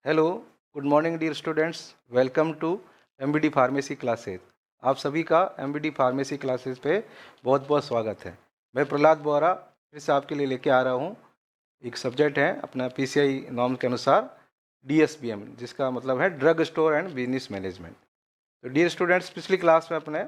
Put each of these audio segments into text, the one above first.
Hello, good morning dear students. Welcome to MBD pharmacy classes. आप सभी का MBD pharmacy classes पे बहुत बहुत स्वागत है। मैं प्रहलाद बोरा फिर से आपके लिए लेके आ रहा हूँ। एक सब्जेक्ट है अपना पीसीआई नॉर्म के अनुसार डीएसबीएम, जिसका मतलब है drug store and business management. तो डियर स्टूडेंट्स, पिछली क्लास में अपने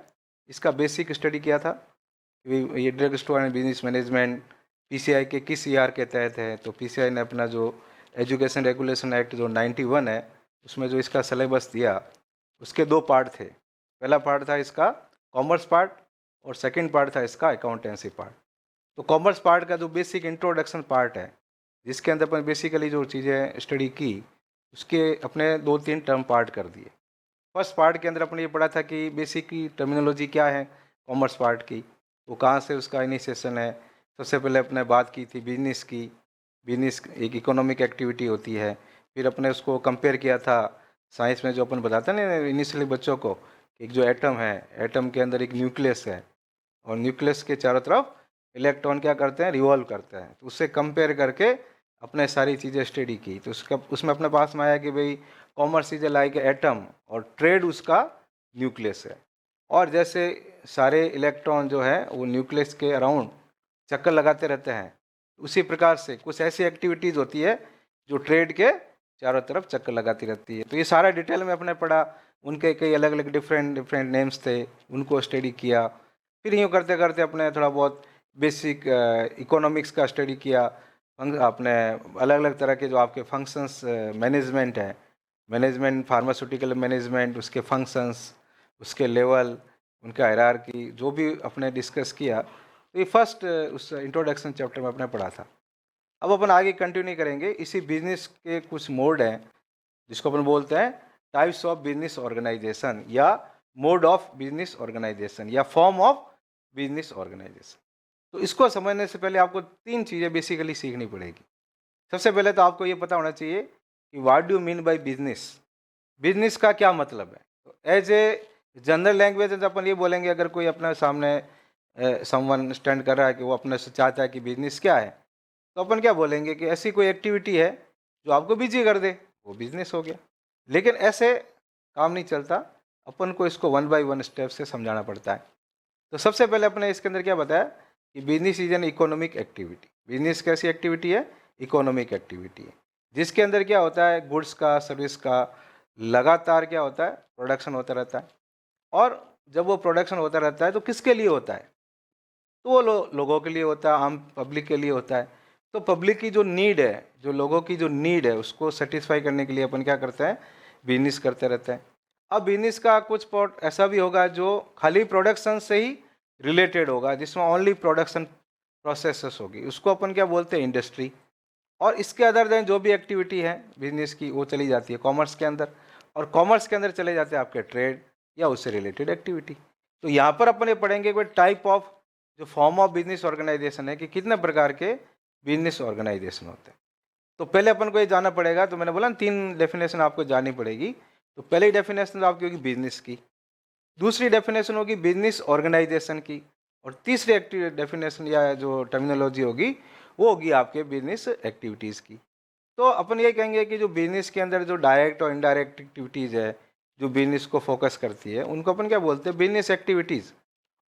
इसका बेसिक स्टडी किया था कि ये drug store and business management PCI के किस ईआर के तहत है। तो पीसीआई ने अपना जो एजुकेशन रेगुलेशन एक्ट जो 91 है, उसमें जो इसका सिलेबस दिया, उसके दो पार्ट थे। पहला पार्ट था इसका कॉमर्स पार्ट और सेकंड पार्ट था इसका अकाउंटेंसी पार्ट। तो कॉमर्स पार्ट का जो बेसिक इंट्रोडक्शन पार्ट है, जिसके अंदर अपन बेसिकली जो चीज़ें स्टडी की, उसके अपने दो तीन टर्म पार्ट कर दिए। फर्स्ट पार्ट के अंदर अपने ये पढ़ा था कि बेसिक की टर्मिनोलॉजी क्या है कॉमर्स पार्ट की, वो कहाँ से उसका इनिशिएशन है। सबसे पहले अपने बात की थी बिजनेस की। बिजनेस एक इकोनॉमिक एक्टिविटी होती है। फिर अपने उसको कंपेयर किया था साइंस में, जो अपन बताते हैं ना इनिशियली बच्चों को, कि एक जो एटम है, एटम के अंदर एक न्यूक्लियस है और न्यूक्लियस के चारों तरफ इलेक्ट्रॉन क्या करते हैं, रिवॉल्व करते हैं। तो उससे कंपेयर करके अपने सारी चीज़ें स्टडी की। तो उसका उसमें अपने पास में आया कि भाई कॉमर्स इज लाइक एटम और ट्रेड उसका न्यूक्लियस है। और जैसे सारे इलेक्ट्रॉन जो है वो न्यूक्लियस के अराउंड चक्कर लगाते रहते हैं, उसी प्रकार से कुछ ऐसी एक्टिविटीज़ होती है जो ट्रेड के चारों तरफ चक्कर लगाती रहती है। तो ये सारा डिटेल में अपने पढ़ा। उनके कई अलग अलग डिफरेंट नेम्स थे, उनको स्टडी किया। फिर यूँ करते करते अपने थोड़ा बहुत बेसिक इकोनॉमिक्स का स्टडी किया। अपने अलग अलग तरह के जो आपके फंक्शंस मैनेजमेंट है, मैनेजमेंट फार्मास्यूटिकल मैनेजमेंट, उसके फंक्शंस, उसके लेवल, उनका हायरार्की, जो भी अपने डिस्कस किया। तो ये फर्स्ट उस इंट्रोडक्शन चैप्टर में अपने पढ़ा था। अब अपन आगे कंटिन्यू करेंगे। इसी बिजनेस के कुछ मोड हैं, जिसको अपन बोलते हैं टाइप्स ऑफ बिजनेस ऑर्गेनाइजेशन, या मोड ऑफ बिजनेस ऑर्गेनाइजेशन, या फॉर्म ऑफ बिजनेस ऑर्गेनाइजेशन। तो इसको समझने से पहले आपको तीन चीज़ें बेसिकली सीखनी पड़ेगी। सबसे पहले तो आपको ये पता होना चाहिए कि what do mean by business. Business का क्या मतलब है। तो एज ए जनरल लैंग्वेज अपन ये बोलेंगे, अगर कोई अपने सामने समवन स्टैंड कर रहा है कि वो अपने से चाहता है कि बिजनेस क्या है, तो अपन क्या बोलेंगे कि ऐसी कोई एक्टिविटी है जो आपको बिजी कर दे, वो बिजनेस हो गया। लेकिन ऐसे काम नहीं चलता, अपन को इसको वन बाय वन स्टेप से समझाना पड़ता है। तो सबसे पहले अपने इसके अंदर क्या बताया कि business is an economic activity. Business कैसी एक्टिविटी है, इकोनॉमिक एक्टिविटी है, जिसके अंदर क्या होता है, गुड्स का, सर्विस का लगातार क्या होता है, प्रोडक्शन होता रहता है। और जब वो प्रोडक्शन होता रहता है तो किसके लिए होता है, तो वो लोगों के लिए होता है, आम पब्लिक के लिए होता है। तो पब्लिक की जो नीड है, जो लोगों की जो नीड है, उसको सेटिस्फाई करने के लिए अपन क्या करते हैं, बिजनेस करते रहते हैं। अब बिजनेस का कुछ पार्ट ऐसा भी होगा जो खाली प्रोडक्शन से ही रिलेटेड होगा, जिसमें ओनली प्रोडक्शन प्रोसेसेस होगी, उसको अपन क्या बोलते हैं, इंडस्ट्री। और इसके अदर देन जो भी एक्टिविटी है बिजनेस की, वो चली जाती है कॉमर्स के अंदर। और कॉमर्स के अंदर चले जाते हैं आपके ट्रेड या उससे रिलेटेड एक्टिविटी। तो यहाँ पर अपन ये पढ़ेंगे कोई टाइप ऑफ जो फॉर्म ऑफ बिजनेस ऑर्गेनाइजेशन है, कि कितने प्रकार के बिजनेस ऑर्गेनाइजेशन होते हैं। तो पहले अपन को ये जानना पड़ेगा, तो मैंने बोला ना तीन डेफिनेशन आपको जाननी पड़ेगी। तो पहली डेफिनेशन आपकी होगी बिजनेस की, दूसरी डेफिनेशन होगी बिजनेस ऑर्गेनाइजेशन की, और तीसरी डेफिनेशन या जो टर्मिनोलॉजी होगी वो होगी आपके बिजनेस एक्टिविटीज़ की। तो अपन ये कहेंगे कि जो बिजनेस के अंदर जो डायरेक्ट और इनडायरेक्ट एक्टिविटीज़ है, जो बिजनेस को फोकस करती है, उनको अपन क्या बोलते हैं, बिजनेस एक्टिविटीज़।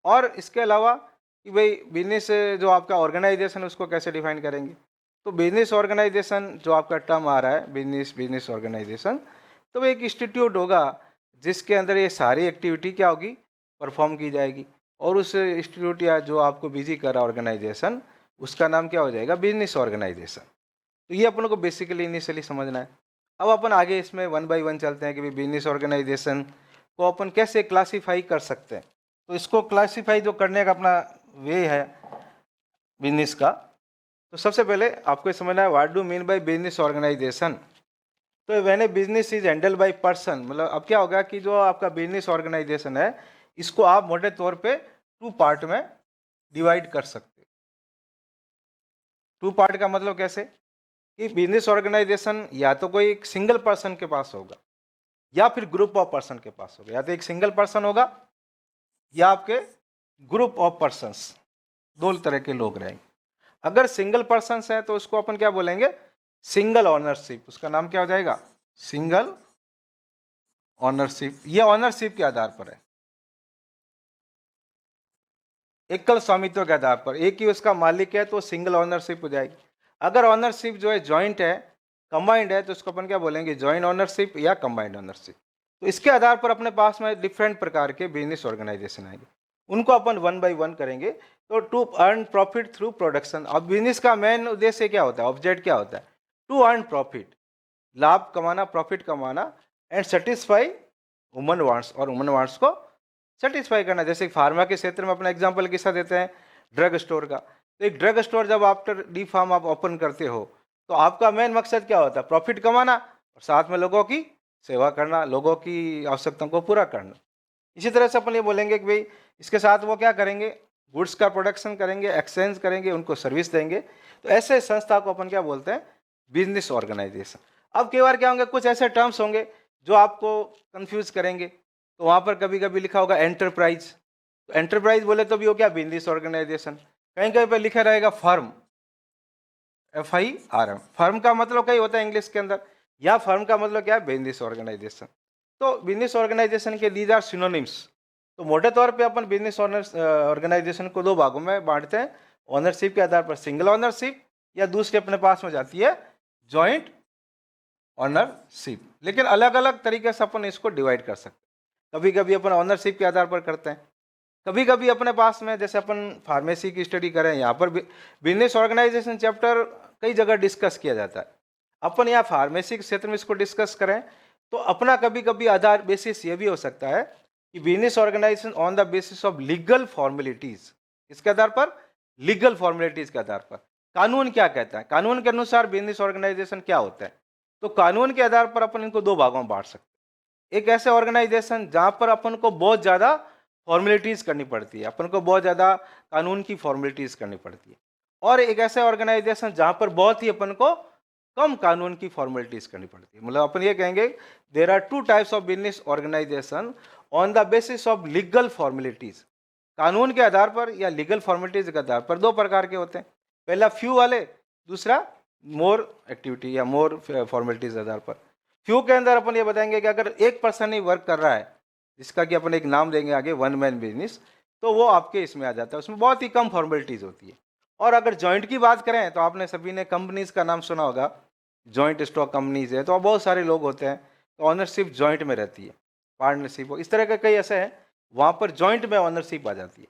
और इसके अलावा कि भाई बिजनेस जो आपका ऑर्गेनाइजेशन है, उसको कैसे डिफाइन करेंगे। तो बिजनेस ऑर्गेनाइजेशन जो आपका टर्म आ रहा है, बिजनेस ऑर्गेनाइजेशन, तो वो एक इंस्टीट्यूट होगा जिसके अंदर ये सारी एक्टिविटी क्या होगी, परफॉर्म की जाएगी। और उस इंस्टीट्यूट या जो आपको बिजी कर रहा ऑर्गेनाइजेशन, उसका नाम क्या हो जाएगा, बिजनेस ऑर्गेनाइजेशन। तो ये अपन को बेसिकली इनिशियली समझना है। अब अपन आगे इसमें वन बाय वन चलते हैं कि बिजनेस ऑर्गेनाइजेशन को अपन कैसे क्लासीफाई कर सकते हैं। तो इसको क्लासीफाई जो करने का अपना वे है बिजनेस का, तो सबसे पहले आपको समझना है what do mean by business organisation. तो when a business is handle by person, मतलब अब क्या होगा कि जो आपका बिजनेस ऑर्गेनाइजेशन है, इसको आप मोटे तौर पे टू पार्ट में डिवाइड कर सकते हैं। टू पार्ट का मतलब कैसे, कि बिजनेस ऑर्गेनाइजेशन या तो कोई एक सिंगल पर्सन के पास होगा, या फिर ग्रुप ऑफ पर्सन के पास होगा। या तो एक सिंगल पर्सन होगा, या आपके ग्रुप ऑफ पर्सन्स, दो तरह के लोग रहेंगे। अगर सिंगल पर्सन है तो उसको अपन क्या बोलेंगे, सिंगल ऑनरशिप। उसका नाम क्या हो जाएगा, सिंगल ऑनरशिप, ये ऑनरशिप के आधार पर है, एकल स्वामित्व के आधार पर, एक ही उसका मालिक है तो सिंगल ऑनरशिप हो जाएगी। अगर ऑनरशिप जो है जॉइंट है, कंबाइंड है, तो उसको अपन क्या बोलेंगे, जॉइंट ऑनरशिप या कंबाइंड ऑनरशिप। तो इसके आधार पर अपने पास में डिफरेंट प्रकार के बिजनेस ऑर्गेनाइजेशन आएंगे, उनको अपन वन बाय वन करेंगे। तो to earn profit through production, अब बिजनेस का मेन उद्देश्य क्या होता है, ऑब्जेक्ट क्या होता है, टू अर्न प्रॉफिट, लाभ कमाना, प्रॉफिट कमाना, एंड सेटिस्फाई ह्यूमन वांट्स, और ह्यूमन वांट्स को सेटिस्फाई करना। जैसे फार्मा के क्षेत्र में अपना एग्जांपल किसका देते हैं, ड्रग स्टोर का। तो एक ड्रग स्टोर जब आफ्टर डी फार्म आप ओपन करते हो तो आपका मेन मकसद क्या होता है, प्रॉफिट कमाना और साथ में लोगों की सेवा करना, लोगों की आवश्यकताओं को पूरा करना। इसी तरह से अपन ये बोलेंगे कि भाई इसके साथ वो क्या करेंगे, गुड्स का प्रोडक्शन करेंगे, एक्सचेंज करेंगे, उनको सर्विस देंगे। तो ऐसे संस्था को अपन क्या बोलते हैं, बिजनेस ऑर्गेनाइजेशन। अब कई बार क्या होंगे, कुछ ऐसे टर्म्स होंगे जो आपको कंफ्यूज करेंगे। तो वहाँ पर कभी कभी लिखा होगा एंटरप्राइज, तो एंटरप्राइज बोले तो भी हो क्या, बिजनेस ऑर्गेनाइजेशन। कहीं कहीं पर लिखा रहेगा फर्म, FIRM, फर्म का मतलब क्या होता है इंग्लिश के अंदर, या फर्म का मतलब क्या है, बिजनेस ऑर्गेनाइजेशन। तो बिजनेस ऑर्गेनाइजेशन के दीज आर सिनोनिम्स। तो मोटे तौर पे अपन बिजनेस ऑर्गेनाइजेशन को दो भागों में बांटते हैं, ऑनरशिप के आधार पर सिंगल ऑनरशिप, या दूसरी अपने पास में जाती है जॉइंट ऑनरशिप। लेकिन अलग अलग तरीके से अपन इसको डिवाइड कर सकते हैं। कभी कभी अपन ऑनरशिप के आधार पर करते हैं, कभी कभी अपने पास में, जैसे अपन फार्मेसी की स्टडी करें, यहाँ पर बिजनेस ऑर्गेनाइजेशन चैप्टर कई जगह डिस्कस किया जाता है। अपन यहाँ फार्मेसी के क्षेत्र में इसको डिस्कस करें तो अपना कभी कभी आधार बेसिस ये भी हो सकता है कि business organization on the basis of legal formalities, इसके आधार पर, लीगल फॉर्मेलिटीज के आधार पर, कानून क्या कहता है, कानून के अनुसार बिजनेस ऑर्गेनाइजेशन क्या होता है। तो कानून के आधार पर अपन इनको दो भागों में बांट सकते हैं। एक ऐसे ऑर्गेनाइजेशन जहां पर अपन को बहुत ज़्यादा फॉर्मेलिटीज़ करनी पड़ती है, अपन को बहुत ज़्यादा कानून की फॉर्मेलिटीज़ करनी पड़ती है, और एक ऐसे ऑर्गेनाइजेशन जहां पर बहुत ही अपन को कम कानून की फॉर्मेलिटीज़ करनी पड़ती है। मतलब अपन ये कहेंगे there are two types of business organization on the basis of legal formalities, कानून के आधार पर या लीगल फॉर्मेलिटीज़ के आधार पर दो प्रकार के होते हैं। पहला फ्यू वाले, दूसरा मोर एक्टिविटी या मोर फॉर्मेलिटीज़ के आधार पर। फ्यू के अंदर अपन ये बताएंगे कि अगर एक पर्सन ही वर्क कर रहा है, जिसका कि अपन एक नाम देंगे आगे, वन मैन बिजनेस, तो वो आपके इसमें आ जाता है, उसमें बहुत ही कम फॉर्मेलिटीज़ होती है। और अगर जॉइंट की बात करें तो आपने सभी ने कंपनीज का नाम सुना होगा, जॉइंट स्टॉक कंपनीज है, तो बहुत सारे लोग होते हैं, तो ऑनरशिप जॉइंट में रहती है, पार्टनरशिप, इस तरह के कई ऐसे हैं वहाँ पर जॉइंट में ऑनरशिप आ जाती है।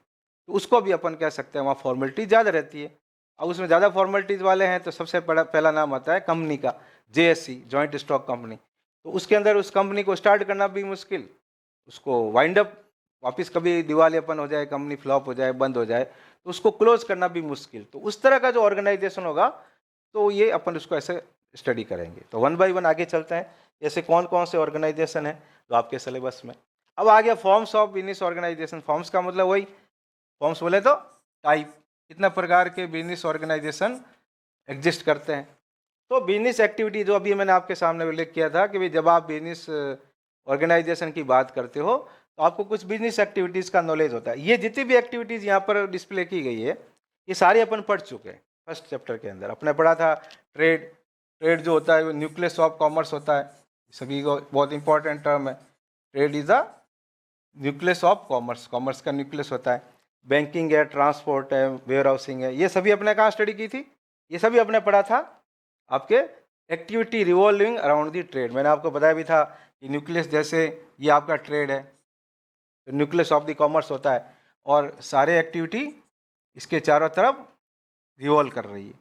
तो उसको भी अपन कह सकते हैं वहाँ फॉर्मेलिटी ज़्यादा रहती है। अब उसमें ज़्यादा फॉर्मेलिटीज़ वाले हैं तो सबसे पहला नाम आता है कंपनी का, JSC, जॉइंट स्टॉक कंपनी। तो उसके अंदर उस कंपनी को स्टार्ट करना भी मुश्किल, उसको वाइंड अप, वापस कभी दिवालियापन हो जाए, कंपनी फ्लॉप हो जाए, बंद हो जाए, तो उसको क्लोज करना भी मुश्किल। तो उस तरह का जो ऑर्गेनाइजेशन होगा तो ये अपन उसको ऐसे स्टडी करेंगे। तो वन बाय वन आगे चलते हैं, जैसे कौन कौन से ऑर्गेनाइजेशन है जो आपके सिलेबस में। अब आ गया forms of business organization. Forms का मतलब वही, फॉर्म्स बोले तो टाइप, कितना प्रकार के बिजनेस ऑर्गेनाइजेशन एग्जिस्ट करते हैं। तो बिजनेस एक्टिविटी जो अभी मैंने आपके सामने उल्लेख किया था कि भाई जब आप बिजनेस ऑर्गेनाइजेशन की बात करते हो तो आपको कुछ बिजनेस एक्टिविटीज़ का नॉलेज होता है। ये जितनी भी एक्टिविटीज़ यहाँ पर डिस्प्ले की गई है ये सारी अपन पढ़ चुके हैं फर्स्ट चैप्टर के अंदर। अपने पढ़ा था ट्रेड, ट्रेड जो होता है वो न्यूक्लियस ऑफ कॉमर्स होता है, सभी को बहुत इंपॉर्टेंट टर्म है। Trade is the nucleus of commerce, commerce का न्यूक्लियस होता है। बैंकिंग है, ट्रांसपोर्ट है, वेयर हाउसिंग है, ये सभी अपने कहाँ स्टडी की थी, ये सभी अपने पढ़ा था आपके activity revolving around the trade. मैंने आपको बताया भी था कि न्यूक्लियस जैसे ये आपका ट्रेड है, तो न्यूक्लियस ऑफ द कॉमर्स होता है, और सारे एक्टिविटी इसके चारों तरफ रिवॉल्व कर रही है।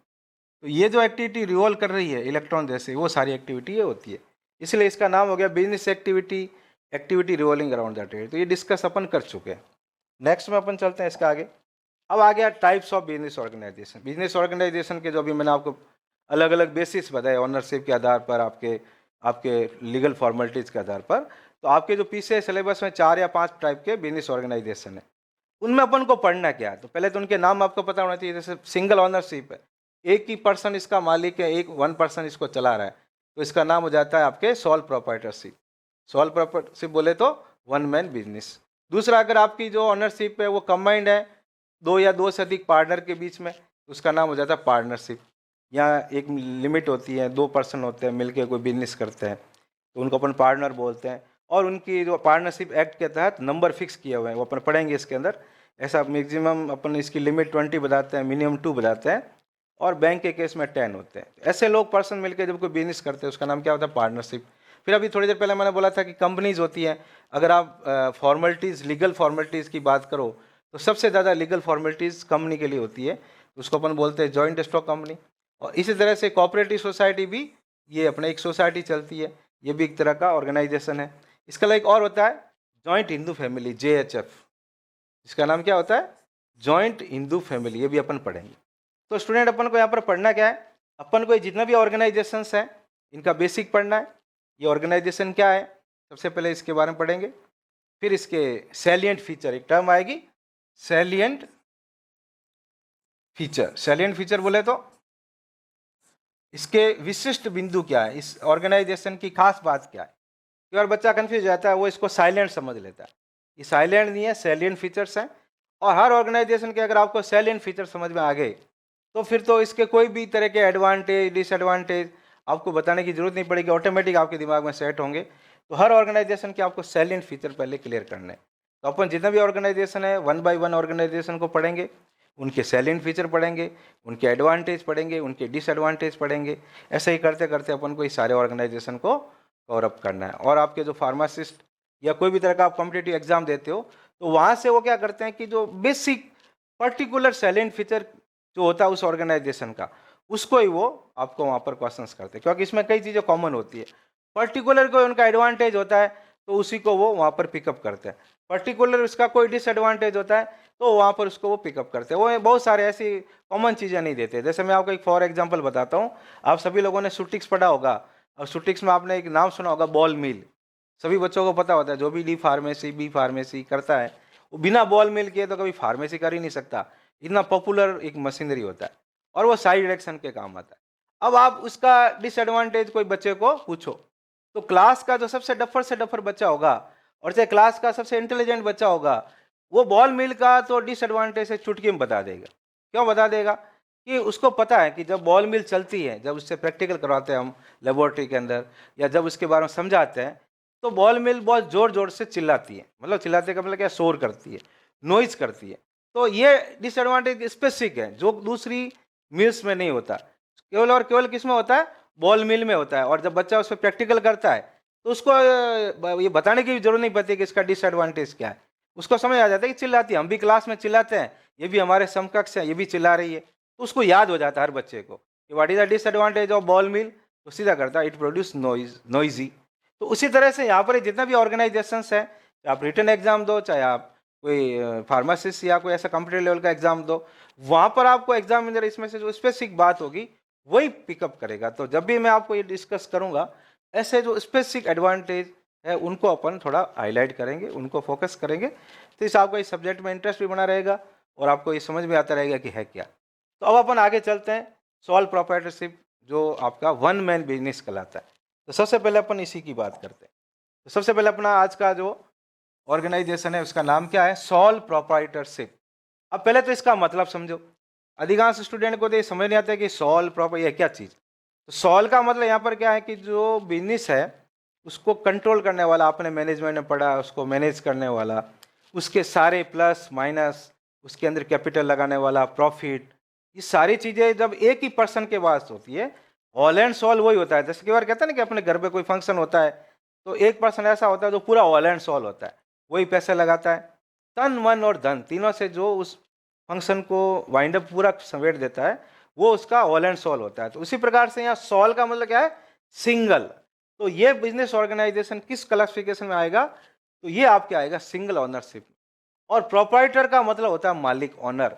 तो ये जो एक्टिविटी रिवॉल्व कर रही है इलेक्ट्रॉन जैसे, वो सारी एक्टिविटी ये होती है, इसलिए इसका नाम हो गया business activity, activity revolving around the trade. तो ये डिस्कस अपन कर चुके हैं। नेक्स्ट में अपन चलते हैं इसका आगे। अब आ गया types of business organization. Business organization के जो अभी मैंने आपको अलग अलग बेसिस बताए, ऑनरशिप के आधार पर, आपके आपके लीगल फॉर्मेलिटीज़ के आधार पर। तो आपके जो पीछे सिलेबस में 4 या 5 टाइप के बिजनेस ऑर्गेनाइजेशन है, उनमें अपन को पढ़ना क्या है। तो पहले तो उनके नाम आपको पता होना चाहिए। जैसे सिंगल ऑनरशिप है, एक ही पर्सन इसका मालिक है, एक वन पर्सन इसको चला रहा है, तो इसका नाम हो जाता है आपके सोल प्रोप्राइटरशिप। सोल प्रोप्राइटरशिप बोले तो वन मैन बिजनेस। दूसरा, अगर आपकी जो ऑनरशिप है वो कंबाइंड है, दो या दो से अधिक पार्टनर के बीच में, उसका नाम हो जाता है पार्टनरशिप। यहाँ एक लिमिट होती है, 2 पर्सन होते हैं मिलकर कोई बिजनेस करते हैं। तो उनको अपन पार्टनर बोलते हैं। और उनकी जो पार्टनरशिप एक्ट के तहत नंबर फिक्स किए हुए हैं, वो अपन पढ़ेंगे इसके अंदर। ऐसा मैक्सिमम अपन इसकी लिमिट 20 बताते हैं, मिनिमम 2 बताते हैं, और बैंक के केस में 10 होते हैं। ऐसे लोग पर्सन मिलकर जब कोई बिजनेस करते हैं उसका नाम क्या होता है? पार्टनरशिप। फिर अभी थोड़ी देर पहले मैंने बोला था कि कंपनीज होती हैं। अगर आप फॉर्मेलिटीज़, लीगल फॉर्मेलिटीज़ की बात करो तो सबसे ज़्यादा लीगल फॉर्मेलिटीज़ कंपनी के लिए होती है, उसको अपन बोलते हैं जॉइंट स्टॉक कंपनी। और इसी तरह से कोऑपरेटिव सोसाइटी भी, ये अपने एक सोसाइटी चलती है, ये भी एक तरह का ऑर्गेनाइजेशन है। इसके अलावा एक और होता है जॉइंट हिंदू फैमिली, JHF। इसका नाम क्या होता है? Joint Hindu family. ये भी अपन पढ़ेंगे। तो स्टूडेंट, अपन को यहाँ पर पढ़ना क्या है? अपन को जितना भी ऑर्गेनाइजेशंस हैं इनका बेसिक पढ़ना है। ये ऑर्गेनाइजेशन क्या है, सबसे पहले इसके बारे में पढ़ेंगे। फिर इसके सैलिएंट फीचर, एक टर्म आएगी सैलिएंट फीचर। सैलिएंट फीचर बोले तो इसके विशिष्ट बिंदु क्या है, इस ऑर्गेनाइजेशन की खास बात क्या है। कई बार बच्चा कंफ्यूज हो जाता है, वो इसको साइलेंट समझ लेता है। ये साइलेंट नहीं है, सैलिएंट फीचर्स हैं। और हर ऑर्गेनाइजेशन के अगर आपको सैलिएंट फीचर समझ में आ गए तो फिर तो इसके कोई भी तरह के एडवांटेज, डिसएडवांटेज आपको बताने की जरूरत नहीं पड़ेगी, ऑटोमेटिक आपके दिमाग में सेट होंगे। तो हर ऑर्गेनाइजेशन के आपको सैलिएंट फीचर पहले क्लियर करने हैं। तो अपन जितना भी ऑर्गेनाइजेशन है 1 बाय 1 ऑर्गेनाइजेशन को पढ़ेंगे, उनके सैलिएंट फीचर पढ़ेंगे, उनके एडवांटेज पढ़ेंगे, उनके डिसएडवांटेज पढ़ेंगे। ऐसे ही करते करते अपन को इस सारे ऑर्गेनाइजेशन को कवर अप करना है। और आपके जो फार्मासिस्ट या कोई भी तरह का आप कॉम्पिटिटिव एग्जाम देते हो तो वहाँ से वो क्या करते हैं कि जो बेसिक पर्टिकुलर सैलिएंट फीचर जो होता है उस ऑर्गेनाइजेशन का, उसको ही वो आपको वहाँ पर क्वेश्चंस करते हैं, क्योंकि इसमें कई चीज़ें कॉमन होती है। पर्टिकुलर कोई उनका एडवांटेज होता है तो उसी को वो वहाँ पर पिकअप करते हैं, पर्टिकुलर उसका कोई डिसएडवांटेज होता है तो वहाँ पर उसको वो पिकअप करते हैं। वो बहुत सारे ऐसी कॉमन चीज़ें नहीं देते। जैसे मैं आपको एक फॉर एग्जाम्पल बताता हूँ, आप सभी लोगों ने सुटिक्स पढ़ा होगा, और सुटिक्स में आपने एक नाम सुना होगा बॉल मिल। सभी बच्चों को पता होता है, जो भी डी फार्मेसी, बी फार्मेसी करता है वो बिना बॉल मिल के तो कभी फार्मेसी कर ही नहीं सकता। इतना पॉपुलर एक मशीनरी होता है और वो साइड डायरेक्शन के काम आता है। अब आप उसका डिसएडवांटेज कोई बच्चे को पूछो तो क्लास का जो सबसे डफर से डफर बच्चा होगा और चाहे क्लास का सबसे इंटेलिजेंट बच्चा होगा, वो बॉल मिल का तो डिसएडवांटेज से चुटकी में बता देगा। क्यों बता देगा? कि उसको पता है कि जब बॉल मिल चलती है, जब उससे प्रैक्टिकल करवाते हैं हम लेबोरेटरी के अंदर, या जब उसके बारे में समझाते हैं, तो बॉल मिल बहुत जोर जोर से चिल्लाती है। मतलब चिल्लाते का मतलब क्या, शोर करती है, नॉइज करती है। तो ये डिसएडवांटेज स्पेसिफिक है जो दूसरी मिल्स में नहीं होता, केवल और केवल किस में होता है? बॉल मिल में होता है। और जब बच्चा उस पर प्रैक्टिकल करता है तो उसको ये बताने की भी जरूरत नहीं पड़ती कि इसका डिसएडवांटेज क्या है। उसको समझ आ जाता है कि चिल्लाती है, हम भी क्लास में चिल्लाते हैं, ये भी हमारे समकक्ष है, ये भी चिल्ला रही है। तो उसको याद हो जाता है हर बच्चे को कि what is the disadvantage of ball mill, तो सीधा करता है इट प्रोड्यूस नॉइजी। तो उसी तरह से यहाँ पर जितने भी ऑर्गेनाइजेशंस हैं, चाहे आप रिटन एग्जाम दो, चाहे आप कोई फार्मासिस्ट या कोई ऐसा कंप्यूटर लेवल का एग्जाम दो, वहाँ पर आपको एग्जामिनर इसमें से जो स्पेसिफिक बात होगी वही पिकअप करेगा। तो जब भी मैं आपको ये डिस्कस करूँगा, ऐसे जो स्पेसिफिक एडवांटेज है उनको अपन थोड़ा हाईलाइट करेंगे, उनको फोकस करेंगे, तो इस आपको इस सब्जेक्ट में इंटरेस्ट भी बना रहेगा और आपको ये समझ में आता रहेगा कि है क्या। तो अब अपन आगे चलते हैं, सोल प्रोप्राइटरशिप जो आपका 1 मैन बिजनेस कहलाता है। तो सबसे पहले अपन इसी की बात करते हैं। तो सबसे पहले अपना आज का जो ऑर्गेनाइजेशन है उसका नाम क्या है? Sole proprietorship. अब पहले तो इसका मतलब समझो। अधिकांश स्टूडेंट को तो ये समझ नहीं आता है कि सोल प्रॉपर ये क्या चीज़। तो सोल का मतलब यहाँ पर क्या है कि जो बिजनेस है उसको कंट्रोल करने वाला, आपने मैनेजमेंट में पढ़ा, उसको मैनेज करने वाला, उसके सारे प्लस माइनस, उसके अंदर कैपिटल लगाने वाला, प्रॉफिट, ये सारी चीज़ें जब एक ही पर्सन के पास होती है, ऑल एंड सोल वही होता है। जैसे कई बार कहते हैं ना कि अपने घर पे कोई फंक्शन होता है तो एक पर्सन ऐसा होता है जो पूरा ऑल एंड सोल होता है, वही पैसे लगाता है, तन मन और धन तीनों से जो उस फंक्शन को वाइंड अप पूरा समेट देता है, वो उसका ऑल एंड सोल होता है। तो उसी प्रकार से यहाँ सोल का मतलब क्या है? सिंगल। तो ये बिजनेस ऑर्गेनाइजेशन किस क्लासिफिकेशन में आएगा? तो ये आपके आएगा सिंगल ओनरशिप। और प्रोप्राइटर का मतलब होता है मालिक, ओनर।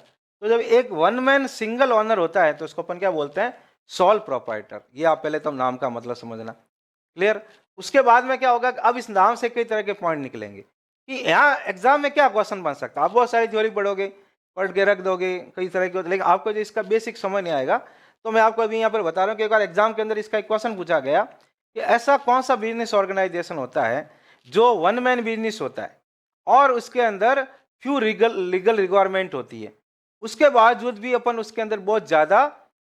तो जब एक 1 मैन सिंगल ओनर होता है तो उसको अपन क्या बोलते हैं? Sole proprietor. ये आप पहले तो नाम का मतलब समझना, क्लियर। उसके बाद में क्या होगा, अब इस नाम से कई तरह के पॉइंट निकलेंगे कि यहाँ एग्जाम में क्या क्वेश्चन बन सकता है। आप बहुत सारी थ्योरी पढ़ोगे, पढ़ के रख दोगे कई तरह के, लेकिन आपको जो इसका बेसिक समझ नहीं आएगा। तो मैं आपको अभी यहाँ पर बता रहा हूँ कि एक बार एग्जाम के अंदर इसका एक क्वेश्चन पूछा गया कि ऐसा कौन सा बिजनेस ऑर्गेनाइजेशन होता है जो 1 मैन बिजनेस होता है और उसके अंदर फ्यू लीगल रिक्वायरमेंट होती है, उसके बावजूद भी अपन उसके अंदर बहुत ज़्यादा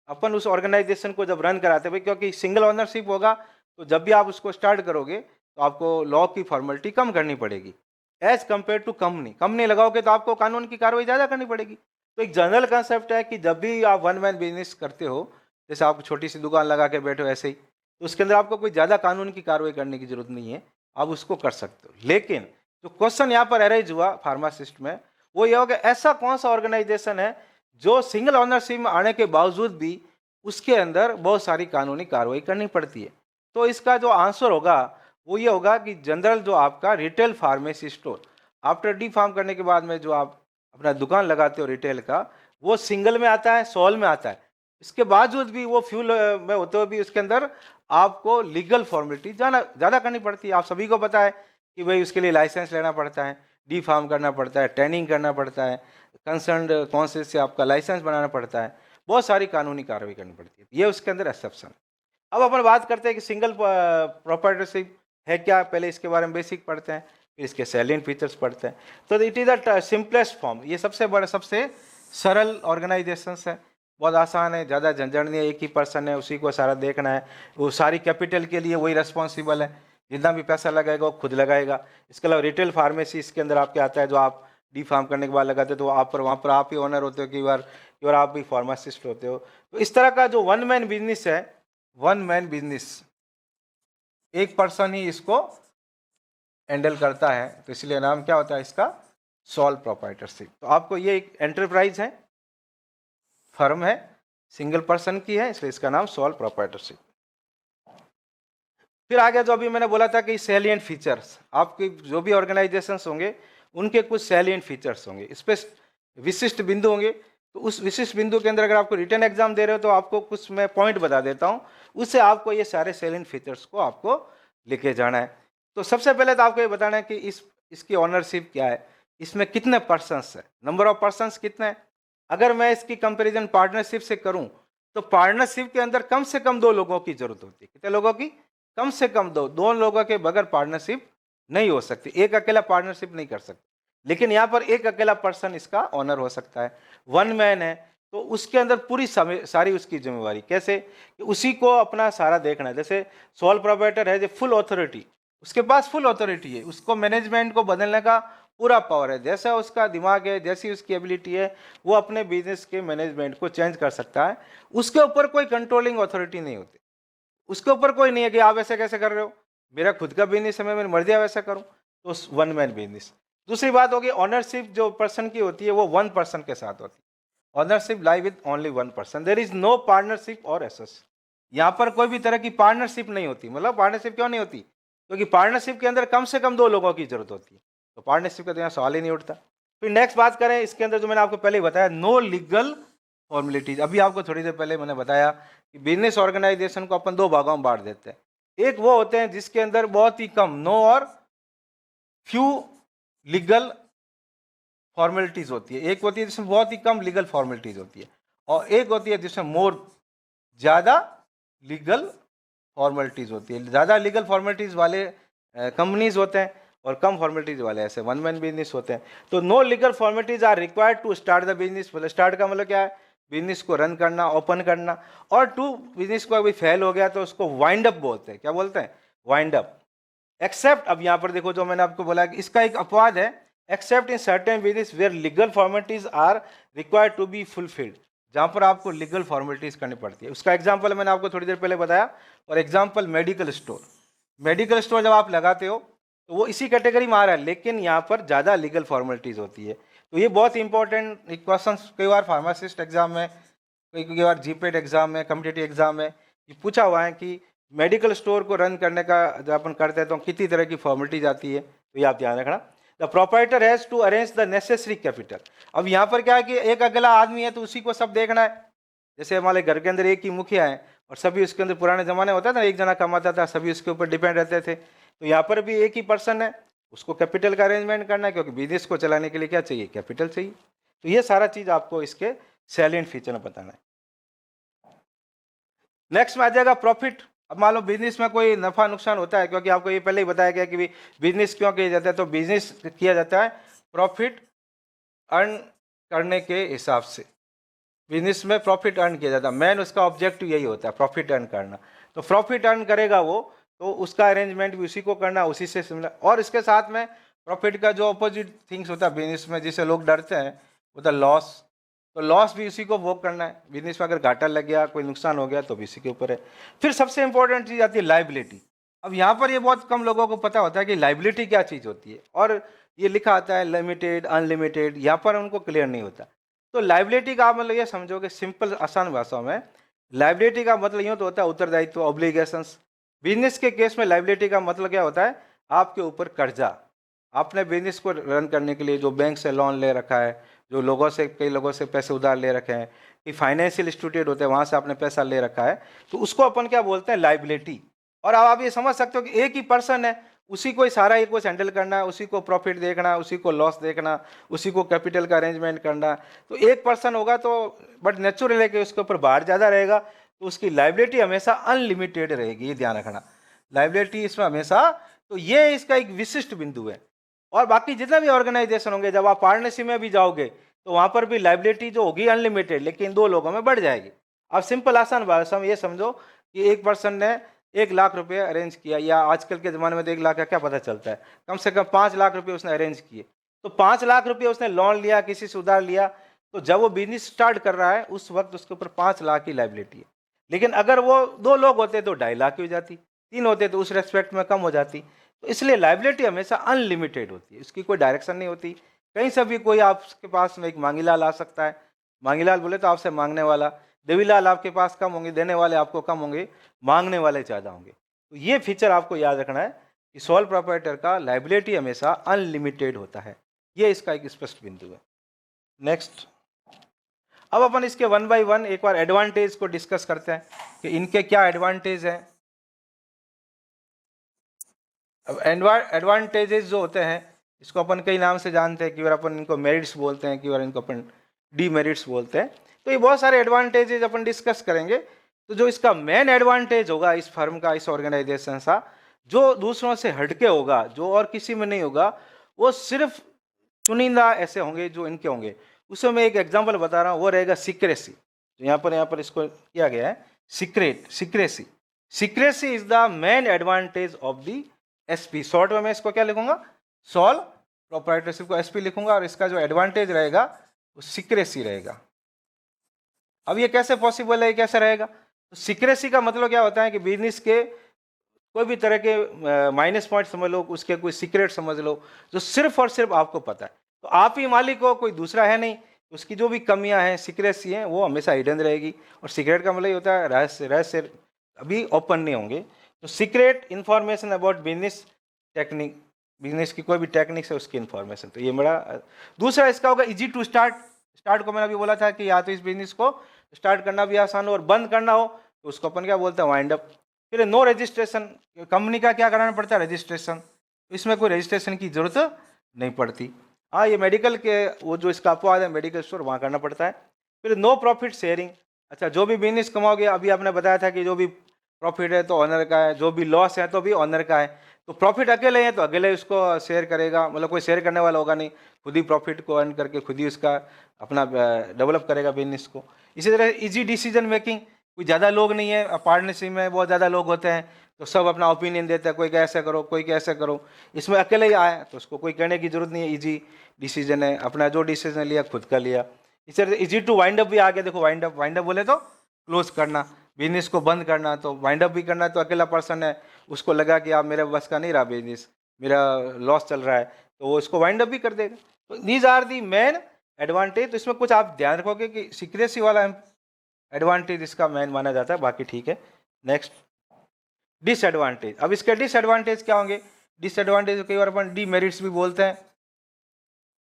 अपन उस ऑर्गेनाइजेशन को जब रन कराते हैं, क्योंकि सिंगल ओनरशिप होगा तो जब भी आप उसको स्टार्ट करोगे तो आपको लॉ की फॉर्मेलिटी कम करनी पड़ेगी as compare to company. Company लगाओगे तो आपको कानून की कार्रवाई ज़्यादा करनी पड़ेगी। तो एक जनरल कंसेप्ट है कि जब भी आप वन मैन बिजनेस करते हो, जैसे आप छोटी सी दुकान लगा के बैठे हो ऐसे ही, तो उसके अंदर आपको कोई ज़्यादा कानून की कार्रवाई करने की जरूरत नहीं है, आप उसको कर सकते हो। लेकिन जो क्वेश्चन यहाँ पर अरेज हुआ फार्मासिस्ट में, वो ये होगा ऐसा कौन सा ऑर्गेनाइजेशन है जो सिंगल ऑनरशिप में आने के बावजूद भी उसके अंदर बहुत सारी कानूनी कार्रवाई करनी पड़ती है। तो इसका जो आंसर होगा वो ये होगा कि जनरल जो आपका retail pharmacy store, after D pharm करने के बाद में जो आप अपना दुकान लगाते हो रिटेल का, वो सिंगल में आता है, सॉल में आता है। इसके बावजूद भी वो फ्यूल में होते हुए भी उसके अंदर आपको लीगल फॉर्मेलिटी ज़्यादा करनी पड़ती है। आप सभी को पता है कि भाई उसके लिए लाइसेंस लेना पड़ता है, डी फार्म करना पड़ता है, ट्रेनिंग करना पड़ता है, कंसर्न काउंसिल से आपका लाइसेंस बनाना पड़ता है, बहुत सारी कानूनी कार्रवाई करनी पड़ती है। ये उसके अंदर एक्सेप्शन। अब अपन बात करते हैं कि सिंगल प्रोप्राइटरशिप है क्या। पहले इसके बारे में बेसिक पढ़ते हैं, फिर इसके सैलिएंट फीचर्स पढ़ते हैं। तो it is the simplest form, ये सबसे बड़ा सबसे सरल ऑर्गेनाइजेशन है, बहुत आसान है, ज़्यादा झंझट नहीं है, एक ही पर्सन है, उसी को सारा देखना है, वो सारी कैपिटल के लिए वही रिस्पॉन्सिबल है, जितना भी पैसा लगाएगा वो खुद लगाएगा। इसके अलावा रिटेल फार्मेसी इसके अंदर आपके आता है, जो आप डी फार्म करने के बाद लगाते हो तो आप पर वहाँ पर आप ही ओनर होते हो, कई बार आप भी फार्मासिस्ट होते हो। तो इस तरह का जो वन मैन बिजनेस है, वन मैन बिजनेस, एक पर्सन ही इसको हैंडल करता है, तो इसलिए नाम क्या होता है इसका, सोल प्रोप्राइटरशिप। तो आपको ये एक एंटरप्राइज है, फर्म है, सिंगल पर्सन की है, इसलिए इसका नाम सोल प्रोप्राइटरशिप। फिर आगे जो अभी मैंने बोला था कि सैलिएंट फीचर्स, आपके जो भी ऑर्गेनाइजेशंस होंगे उनके कुछ सैलिएंट फीचर्स होंगे, इस पर विशिष्ट बिंदु होंगे। तो उस विशिष्ट बिंदु के अंदर अगर आपको रिटन एग्जाम दे रहे हो तो आपको कुछ मैं पॉइंट बता देता हूँ, उससे आपको ये सारे सैलिएंट फीचर्स को आपको लेके जाना है। तो सबसे पहले तो आपको ये बताना है कि इसकी ऑनरशिप क्या है, इसमें कितने पर्सनस है, नंबर ऑफ पर्सनस कितने हैं। अगर मैं इसकी कंपेरिजन पार्टनरशिप से करूं तो पार्टनरशिप के अंदर कम से कम 2 लोगों की जरूरत होती है। कितने लोगों की, कम से कम 2 लोगों के बगैर पार्टनरशिप नहीं हो सकती, एक अकेला पार्टनरशिप नहीं कर सकता। लेकिन यहाँ पर एक अकेला पर्सन इसका ऑनर हो सकता है, वन मैन है, तो उसके अंदर पूरी सारी उसकी जिम्मेवारी कैसे, कि उसी को अपना सारा देखना है। जैसे सोल प्रोप्राइटर है जो फुल अथॉरिटी, उसके पास फुल अथॉरिटी है, उसको मैनेजमेंट को बदलने का पूरा पावर है, जैसा उसका दिमाग है, जैसी उसकी एबिलिटी है, वो अपने बिजनेस के मैनेजमेंट को चेंज कर सकता है। उसके ऊपर कोई कंट्रोलिंग अथॉरिटी नहीं होती, उसके ऊपर कोई नहीं है कि आप ऐसे कैसे कर रहे हो, मेरा खुद का बिजनेस है, मैं मेरी मर्जी वैसा करूं। तो वन मैन बिजनेस। दूसरी बात होगी ऑनरशिप जो पर्सन की होती है वो वन पर्सन के साथ होती है। Ownership lie with only one person, there is no partnership और एसोसिएशन। यहाँ पर कोई भी तरह की पार्टनरशिप नहीं होती। मतलब पार्टनरशिप क्यों नहीं होती, क्योंकि पार्टनरशिप के अंदर कम से कम 2 लोगों की जरूरत होती है, तो पार्टनरशिप का तो यहाँ सवाल ही नहीं उठता। फिर नेक्स्ट बात करें, इसके अंदर जो मैंने आपको पहले ही बताया, नो लीगल फॉर्मेलिटीज। अभी आपको थोड़ी देर पहले मैंने बताया कि बिजनेस ऑर्गेनाइजेशन को अपन 2 भागों में बांट देते हैं। एक वो होते हैं जिसके अंदर बहुत ही कम, नो और फ्यू लीगल फॉर्मेलिटीज होती है, एक होती है जिसमें बहुत ही कम लीगल फॉर्मेलिटीज होती है, और एक होती है जिसमें मोर, ज़्यादा लीगल फॉर्मेलिटीज होती है। ज़्यादा लीगल फॉर्मेलिटीज वाले कंपनीज होते हैं और कम फॉर्मेलिटीज वाले ऐसे वन मैन बिजनेस होते हैं। तो no legal formalities are required to start the business. मतलब स्टार्ट का मतलब क्या है, बिजनेस को रन करना, ओपन करना। और टू बिजनेस को अभी फेल हो गया तो उसको वाइंड अप बोलते हैं। क्या बोलते हैं, वाइंड अप। एक्सेप्ट, अब यहाँ पर देखो जो मैंने आपको बोला कि इसका एक अपवाद है, except in certain business where legal formalities are required to be fulfilled, जहाँ पर आपको लीगल फॉर्मेलिटीज करनी पड़ती है। उसका एग्जांपल मैंने आपको थोड़ी देर पहले बताया। और example medical store, medical store जब आप लगाते हो तो वो इसी कैटेगरी में आ रहा है, लेकिन यहाँ पर ज़्यादा लीगल फॉर्मेलिटीज होती है। तो ये बहुत इंपॉर्टेंट क्वेश्चन कई बार फार्मासिस्ट एग्जाम में, कई बार जीपेट एग्जाम में, कम्पिटेटिव एग्जाम में ये पूछा हुआ है कि मेडिकल स्टोर को रन करने का जब अपन करते हैं तो कितनी तरह की फॉर्मेलिटीज आती है, तो ये आप ध्यान रखना। The proprietor has to arrange the necessary capital. अब यहाँ पर क्या है कि एक अकेला आदमी है तो उसी को सब देखना है। जैसे हमारे घर के अंदर एक ही मुखिया है और सभी उसके अंदर, पुराने ज़माने होता था एक जना कमाता था, सभी उसके ऊपर डिपेंड रहते थे। तो यहाँ पर भी एक ही पर्सन है, उसको कैपिटल का अरेंजमेंट करना है, क्योंकि बिजनेस को चलाने के लिए क्या चाहिए, कैपिटल चाहिए। तो ये सारा चीज़ आपको इसके सैलिएंट फीचर में बताना है। नेक्स्ट में आ जाएगा प्रॉफिट। अब मान लो बिजनेस में कोई नफा नुकसान होता है, क्योंकि आपको ये पहले ही बताया गया कि बिजनेस क्यों किया जाता है, तो बिजनेस किया जाता है प्रॉफिट अर्न करने के हिसाब से। बिजनेस में प्रॉफिट अर्न किया जाता है, मेन उसका ऑब्जेक्टिव यही होता है, प्रॉफिट अर्न करना। तो प्रॉफिट अर्न करेगा वो तो उसका अरेंजमेंट भी उसी को करना, उसी से सिमिलर। और इसके साथ में प्रॉफिट का जो अपोजिट थिंग्स होता है बिजनेस में, जिसे लोग डरते हैं, वो था लॉस। तो लॉस भी उसी को वोक करना है। बिजनेस में अगर घाटा लग गया, कोई नुकसान हो गया, तो भी इसी के ऊपर है। फिर सबसे इंपॉर्टेंट चीज़ आती है लाइबिलिटी। अब यहाँ पर ये बहुत कम लोगों को पता होता है कि लाइबिलिटी क्या चीज़ होती है, और ये लिखा आता है लिमिटेड, अनलिमिटेड, यहाँ पर उनको क्लियर नहीं होता। तो लाइबिलिटी का आप मतलब ये समझोगे सिंपल आसान भाषा में, लाइबिलिटी का मतलब यूँ तो होता है उत्तरदायित्व, ऑब्लिगेशंस। बिजनेस के केस में लाइबिलिटी का मतलब क्या होता है, आपके ऊपर कर्जा। आपने बिजनेस को रन करने के लिए जो बैंक से लोन ले रखा है, जो लोगों से, कई लोगों से पैसे उधार ले रखे हैं, कि फाइनेंशियल इंस्टीट्यूट होते हैं वहाँ से आपने पैसा ले रखा है, तो उसको अपन क्या बोलते हैं, लाइबिलिटी। और अब आप ये समझ सकते हो कि एक ही पर्सन है, उसी को सारा एक कुछ हैंडल करना है, उसी को प्रॉफिट देखना है, उसी को लॉस देखना, उसी को कैपिटल का अरेंजमेंट करना है। तो एक पर्सन होगा तो, बट नेचुरल है कि उसके ऊपर भार ज़्यादा रहेगा, तो उसकी लाइबिलिटी हमेशा अनलिमिटेड रहेगी, ये ध्यान रखना। लाइबिलिटी इसमें हमेशा, तो ये इसका एक विशिष्ट बिंदु है। और बाकी जितना भी ऑर्गेनाइजेशन होंगे, जब आप पार्टनरशिप में भी जाओगे तो वहाँ पर भी लाइबिलिटी जो होगी अनलिमिटेड, लेकिन 2 लोगों में बढ़ जाएगी। आप सिंपल आसान भाषा में ये समझो कि एक पर्सन ने 1,00,000 रुपये अरेंज किया, या आजकल के ज़माने में तो 1,00,000 का क्या पता चलता है, कम से कम 5,00,000 रुपये उसने अरेंज किए। तो 5,00,000 रुपये उसने लोन लिया, किसी से उधार लिया, तो जब वो बिजनेस स्टार्ट कर रहा है उस वक्त उसके ऊपर 5,00,000 की लाइबिलिटी है। लेकिन अगर वो 2 लोग होते तो 2,50,000 की हो जाती, 3 होते तो उस रेस्पेक्ट में कम हो जाती। तो इसलिए लाइबिलिटी हमेशा अनलिमिटेड होती है, उसकी कोई डायरेक्शन नहीं होती। कहीं से भी कोई आपके पास में एक मांगीलाल आ सकता है, मांगीलाल बोले तो आपसे मांगने वाला, देवीलाल आपके पास कम होंगे, देने वाले आपको कम होंगे, मांगने वाले ज़्यादा होंगे। तो ये फीचर आपको याद रखना है कि सोल प्रोप्राइटर का लाइबिलिटी हमेशा अनलिमिटेड होता है, ये इसका एक स्पष्ट बिंदु है। नेक्स्ट, अब अपन इसके 1 बाय 1 एक बार एडवांटेज को डिस्कस करते हैं कि इनके क्या एडवांटेज हैं। अब एडवांटेजेस जो होते हैं, इसको अपन कई नाम से जानते हैं, कि बार अपन इनको मेरिट्स बोलते हैं, कि बार इनको अपन डीमेरिट्स बोलते हैं। तो ये बहुत सारे एडवांटेजेस अपन डिस्कस करेंगे। तो जो इसका मेन एडवांटेज होगा इस फर्म का, इस ऑर्गेनाइजेशन का, जो दूसरों से हटके होगा, जो और किसी में नहीं होगा, वो सिर्फ चुनिंदा ऐसे होंगे जो इनके होंगे। उसमें मैं एक एग्जाम्पल बता रहा हूँ, वो रहेगा सीक्रेसी। तो यहाँ पर इसको किया गया है secrecy. Secrecy is the main advantage of the SP. Short में मैं इसको क्या लिखूंगा, सोल प्रोप्राइटरशिप को एसपी लिखूंगा, और इसका जो एडवांटेज रहेगा वो सीक्रेसी रहेगा। अब ये कैसे पॉसिबल है, ये कैसे रहेगा? तो सीक्रेसी का मतलब क्या होता है कि बिजनेस के कोई भी तरह के माइनस पॉइंट समझ लो, उसके कोई सीक्रेट समझ लो, जो सिर्फ और सिर्फ आपको पता है। तो आप ही मालिक हो, कोई दूसरा है नहीं। उसकी जो भी कमियां हैं, सीक्रेसी हैं, वो हमेशा हिडन रहेगी। और सीक्रेट का मतलब ये होता है रहस्य अभी ओपन नहीं होंगे। तो secret information about business technique, business की कोई भी टेक्निक्स है उसकी इन्फॉर्मेशन। तो ये मेरा दूसरा इसका होगा इजी टू स्टार्ट। स्टार्ट को मैंने अभी बोला था कि या तो इस बिजनेस को स्टार्ट करना भी आसान हो और बंद करना हो, तो उसको अपन क्या बोलते हैं, वाइंड अप। फिर नो रजिस्ट्रेशन, कंपनी का क्या कराना पड़ता है, रजिस्ट्रेशन। इसमें कोई रजिस्ट्रेशन की जरूरत नहीं पड़ती। हाँ, ये मेडिकल के वो जो इसका अपवाद है, मेडिकल स्टोर, वहाँ करना पड़ता है। फिर नो प्रॉफिट शेयरिंग। अच्छा, जो भी बिजनेस कमाओगे, अभी आपने बताया था कि जो भी प्रॉफिट है तो ऑनर का है, जो भी लॉस है तो भी ऑनर का है। तो प्रॉफिट अकेले है तो अकेले उसको शेयर करेगा, मतलब कोई शेयर करने वाला होगा नहीं, खुद ही प्रॉफिट को अर्न करके खुद ही उसका अपना डेवलप करेगा बिजनेस को। इसी तरह इजी डिसीजन मेकिंग, कोई ज़्यादा लोग नहीं है, पार्टनरशिप में बहुत ज़्यादा लोग होते हैं तो सब अपना ओपिनियन देते हैं, कोई कैसे करो, कोई कैसे करो। इसमें अकेले ही आए तो उसको कोई कहने की जरूरत नहीं है, इजी डिसीजन है, अपना जो डिसीजन लिया खुद का लिया। इसी तरह इजी टू वाइंड अप भी आ गया। देखो वाइंड अप बोले तो क्लोज करना, बिजनेस को बंद करना। तो वाइंड अप भी करना तो अकेला पर्सन है, उसको लगा कि आप मेरे बस का नहीं रहा बिजनेस, मेरा लॉस चल रहा है, तो वो इसको वाइंड अप भी कर देगा। तो these are the main advantage. तो इसमें कुछ आप ध्यान रखोगे कि सीक्रेसी वाला एडवांटेज इसका मेन माना जाता है, बाकी ठीक है। Next, disadvantage. अब इसके डिसएडवांटेज क्या होंगे? डिसएडवांटेज कई बार अपन डीमेरिट्स भी बोलते हैं।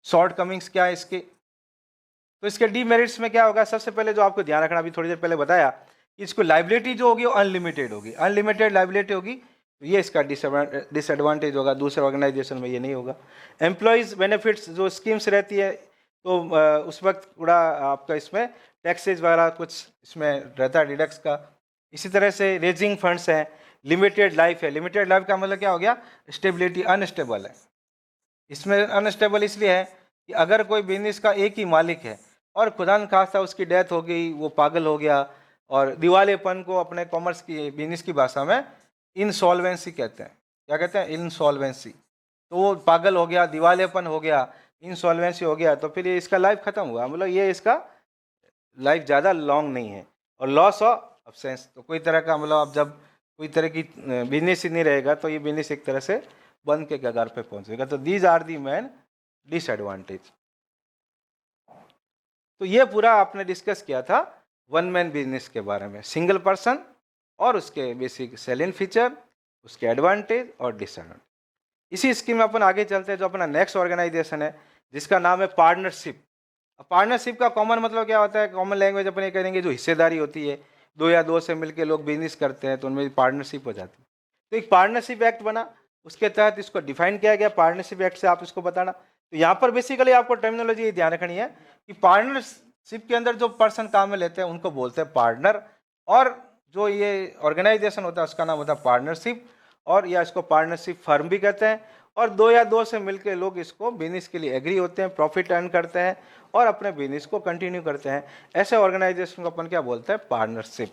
शॉर्ट कमिंग्स क्या है इसके? तो इसके डीमेरिट्स में क्या होगा? सबसे पहले जो आपको ध्यान रखना, अभी थोड़ी देर पहले बताया, इसको लाइबिलिटी जो होगी वो अनलिमिटेड होगी, अनलिमिटेड लाइबिलिटी होगी, तो ये इसका डिसएडवांटेज होगा। दूसरे ऑर्गेनाइजेशन में ये नहीं होगा। एम्प्लॉयज़ बेनिफिट्स जो स्कीम्स रहती है, तो उस वक्त थोड़ा आपका इसमें टैक्सेज वगैरह कुछ इसमें रहता है डिडक्स का। इसी तरह से रेजिंग फंड्स हैं, लिमिटेड लाइफ है। लिमिटेड लाइफ का मतलब क्या हो गया? स्टेबिलिटी, अनस्टेबल है। इसमें अनस्टेबल इसलिए है कि अगर कोई बिजनेस का एक ही मालिक है और खुदा न खास्ता उसकी डेथ हो गई, वो पागल हो गया और दिवालेपन को अपने कॉमर्स की, बिजनेस की भाषा में इंसॉल्वेंसी कहते हैं। क्या कहते हैं? इंसॉल्वेंसी। तो वो पागल हो गया, दिवालियापन हो गया, इंसॉल्वेंसी हो गया, तो फिर ये इसका लाइफ खत्म हुआ, मतलब ये इसका लाइफ ज़्यादा लॉन्ग नहीं है। और लॉस ऑफ अब्सेंस, तो कोई तरह का मतलब अब जब कोई तरह की बिजनेस ही नहीं रहेगा तो ये बिजनेस एक तरह से बंद के कगार पे पहुंचेगा। तो these are the main disadvantage. तो ये पूरा आपने डिस्कस किया था वन मैन बिजनेस के बारे में, सिंगल पर्सन और उसके बेसिक सेलिंग फीचर, उसके एडवांटेज और डिसएडवांटेज। इसी स्कीम में अपन आगे चलते हैं। जो अपना नेक्स्ट ऑर्गेनाइजेशन है जिसका नाम है पार्टनरशिप। पार्टनरशिप का कॉमन मतलब क्या होता है? कॉमन लैंग्वेज अपन ये करेंगे, जो हिस्सेदारी होती है, दो या दो से मिलकर लोग बिजनेस करते हैं तो उनमें पार्टनरशिप हो जाती है। तो एक पार्टनरशिप एक्ट बना, उसके तहत इसको डिफाइन किया गया। पार्टनरशिप एक्ट से आप इसको बताना। तो यहाँ पर बेसिकली आपको टर्मिनोलॉजी ये ध्यान रखनी है कि पार्टनरशिप के अंदर जो पर्सन काम में लेते हैं उनको बोलते हैं पार्टनर, और जो ये ऑर्गेनाइजेशन होता है उसका नाम होता है पार्टनरशिप, और या इसको पार्टनरशिप फर्म भी कहते हैं। और दो या दो से मिलकर लोग इसको बिजनेस के लिए एग्री होते हैं, प्रॉफिट अर्न करते हैं और अपने बिजनेस को कंटिन्यू करते हैं। ऐसे ऑर्गेनाइजेशन को अपन क्या बोलते हैं? पार्टनरशिप।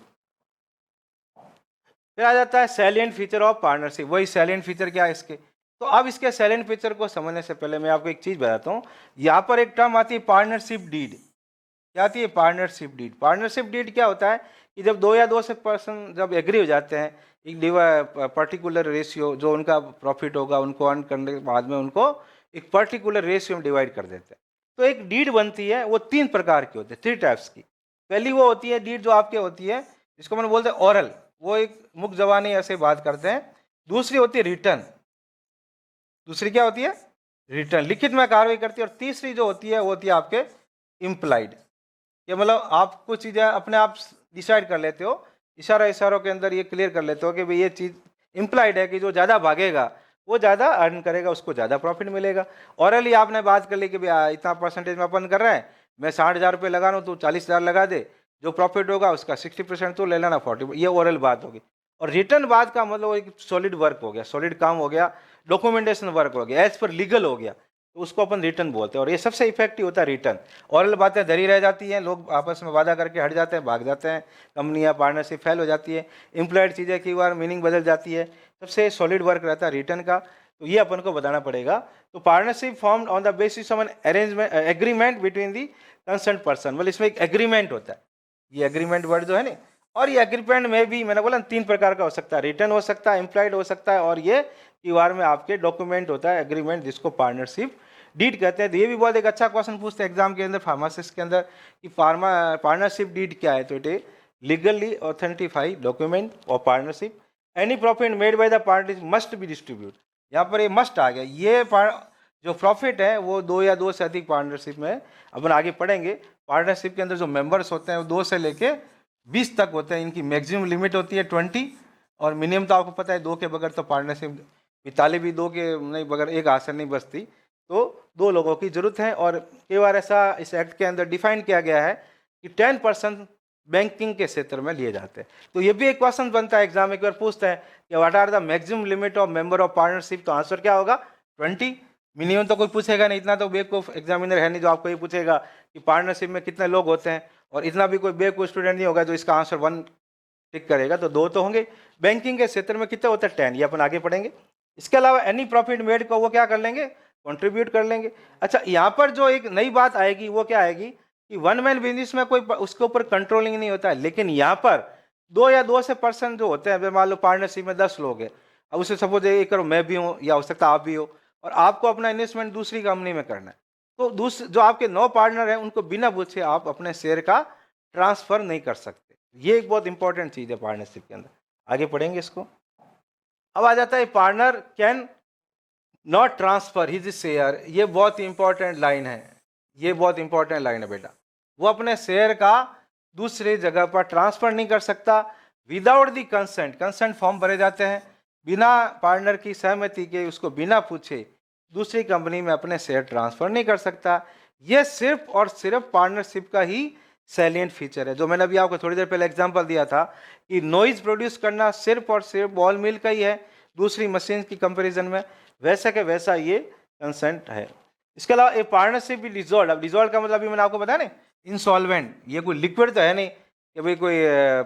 फिर आ जाता है सैलिएंट फीचर ऑफ पार्टनरशिप। वही सैलिएंट फीचर क्या है इसके? तो अब इसके सैलिएंट फीचर को समझने से पहले मैं आपको एक चीज बताता हूँ। यहाँ पर एक टर्म आती है पार्टनरशिप डीड। क्या आती है? Partnership deed. पार्टनरशिप डीड क्या होता है कि जब दो या दो से पर्सन जब एग्री हो जाते हैं, एक पर्टिकुलर रेशियो जो उनका प्रॉफिट होगा उनको अर्न करने के बाद में उनको एक पर्टिकुलर रेशियो में डिवाइड कर देते हैं। तो एक डीड बनती है, वो तीन प्रकार की होती है, थ्री टाइप्स की। पहली वो होती है डीड जो आपके होती है जिसको मैंने बोलते हैं ओरल, वो एक मुख जबानी ऐसे बात करते हैं। दूसरी होती है रिटर्न। दूसरी क्या होती है? रिटर्न, लिखित में कार्रवाई करती है। और तीसरी जो होती है वो होती है आपके इम्प्लाइड। ये मतलब आप कुछ चीज़ें अपने आप डिसाइड कर लेते हो, इशारों के अंदर ये क्लियर कर लेते हो कि भाई ये चीज़ इम्प्लाइड है कि जो ज़्यादा भागेगा वो ज़्यादा अर्न करेगा, उसको ज़्यादा प्रॉफिट मिलेगा। ऑरली आपने बात कर ली कि भाई इतना परसेंटेज में अपन कर रहे हैं, मैं 60,000 रुपये लगा रहा हूँ, तू 40,000 लगा दे, जो प्रॉफिट होगा उसका 60% तो ले लेना, 40, ये ओरल बात होगी। और रिटर्न बात का मतलब एक सॉलिड वर्क हो गया, सॉलिड काम हो गया, डॉक्यूमेंटेशन वर्क हो गया, एज पर लीगल हो गया, तो उसको अपन रिटर्न बोलते हैं। और ये सबसे इफेक्टिव होता है रिटर्न। ऑरल बातें धरी रह जाती हैं, लोग आपस में वादा करके हट जाते हैं, भाग जाते हैं, कंपनियां पार्टनरशिप फेल हो जाती है, एम्प्लॉयड चीज़ें कई बार मीनिंग बदल जाती है। सबसे सॉलिड वर्क रहता है रिटर्न का, तो ये अपन को बताना पड़ेगा। तो partnership formed on the basis of an arrangement agreement between the concern person, मतलब इसमें एक एग्रीमेंट होता है। ये एग्रीमेंट वर्ड जो है ना, और ये एग्रीमेंट में भी मैंने बोला तीन प्रकार का हो सकता है, रिटर्न हो सकता है, एम्प्लॉयड हो सकता है, और ये दीवार में आपके डॉक्यूमेंट होता है एग्रीमेंट, जिसको पार्टनरशिप डीड कहते हैं। तो ये भी बहुत एक अच्छा क्वेश्चन पूछते हैं एग्जाम के अंदर, फार्मासिस्ट के अंदर, कि पार्टनरशिप डीड क्या है? तो it a legally authenticated document of partnership. Any profit made by the parties must be distribute. यहाँ पर ये मस्ट आ गया। ये जो प्रॉफिट है वो दो या दो से अधिक पार्टनरशिप में, अपन आगे पढ़ेंगे, पार्टनरशिप के अंदर जो मेंबर्स होते हैं वो 2 से लेके 20 तक होते हैं। इनकी मैक्सिमम लिमिट होती है 20, और मिनिमम तो आपको पता है 2 के बगैर तो पार्टनरशिप, मिताली भी 2 के नहीं बगैर एक हाथ से नहीं बचती, तो 2 लोगों की जरूरत है। और कई बार ऐसा इस एक्ट के अंदर डिफाइन किया गया है कि 10% बैंकिंग के क्षेत्र में लिए जाते हैं। तो ये भी एक क्वेश्चन बनता है एग्जाम, एक बार पूछता है कि what are the maximum limit of member of partnership, तो आंसर क्या होगा? 20। मिनिमम तो कोई पूछेगा नहीं, इतना तो बेवकूफ एग्जामिनर है नहीं जो आपको ये पूछेगा कि पार्टनरशिप में कितने लोग होते हैं, और इतना भी कोई बेवकूफ स्टूडेंट नहीं होगा जो इसका आंसर 1 टिक करेगा, तो 2 तो होंगे। बैंकिंग के क्षेत्र में कितने होते हैं? 10, ये अपन आगे पढ़ेंगे। इसके अलावा एनी प्रॉफिट मेड को वो क्या कर लेंगे? कंट्रीब्यूट कर लेंगे। अच्छा, यहाँ पर जो एक नई बात आएगी वो क्या आएगी कि वन मैन बिजनेस में कोई उसके ऊपर कंट्रोलिंग नहीं होता है, लेकिन यहाँ पर 2 या 2 से पर्सन जो होते हैं, मान लो पार्टनरशिप में 10 लोग हैं, अब उसे सपोज एक करो मैं भी हूँ या हो सकता है आप भी हो, और आपको अपना इन्वेस्टमेंट दूसरी कंपनी में करना है, तो जो आपके 9 पार्टनर हैं उनको बिना पूछे आप अपने शेयर का ट्रांसफर नहीं कर सकते। ये एक बहुत इंपॉर्टेंट चीज है पार्टनरशिप के अंदर, आगे पढ़ेंगे इसको। अब आ जाता है partner can not transfer his share. ये बहुत इंपॉर्टेंट लाइन है, ये बहुत इंपॉर्टेंट लाइन है बेटा। वो अपने शेयर का दूसरी जगह पर ट्रांसफर नहीं कर सकता without the consent. Consent form भरे जाते हैं, बिना पार्टनर की सहमति के, उसको बिना पूछे दूसरी कंपनी में अपने शेयर ट्रांसफर नहीं कर सकता। ये सिर्फ और सिर्फ पार्टनरशिप का ही सैलिएंट फीचर है। जो मैंने अभी आपको थोड़ी देर पहले एग्जांपल दिया था कि नॉइज प्रोड्यूस करना सिर्फ और सिर्फ बॉल मिल का ही है दूसरी मशीन की कंपैरिजन में, वैसा के वैसा ये कंसेंट है। इसके अलावा ए पार्टनरशिप भी डिसॉल्व। अब डिसॉल्व का मतलब भी मैंने आपको बताया ना, इंसॉल्वेंट, ये कोई लिक्विड तो है नहीं, कि भाई कोई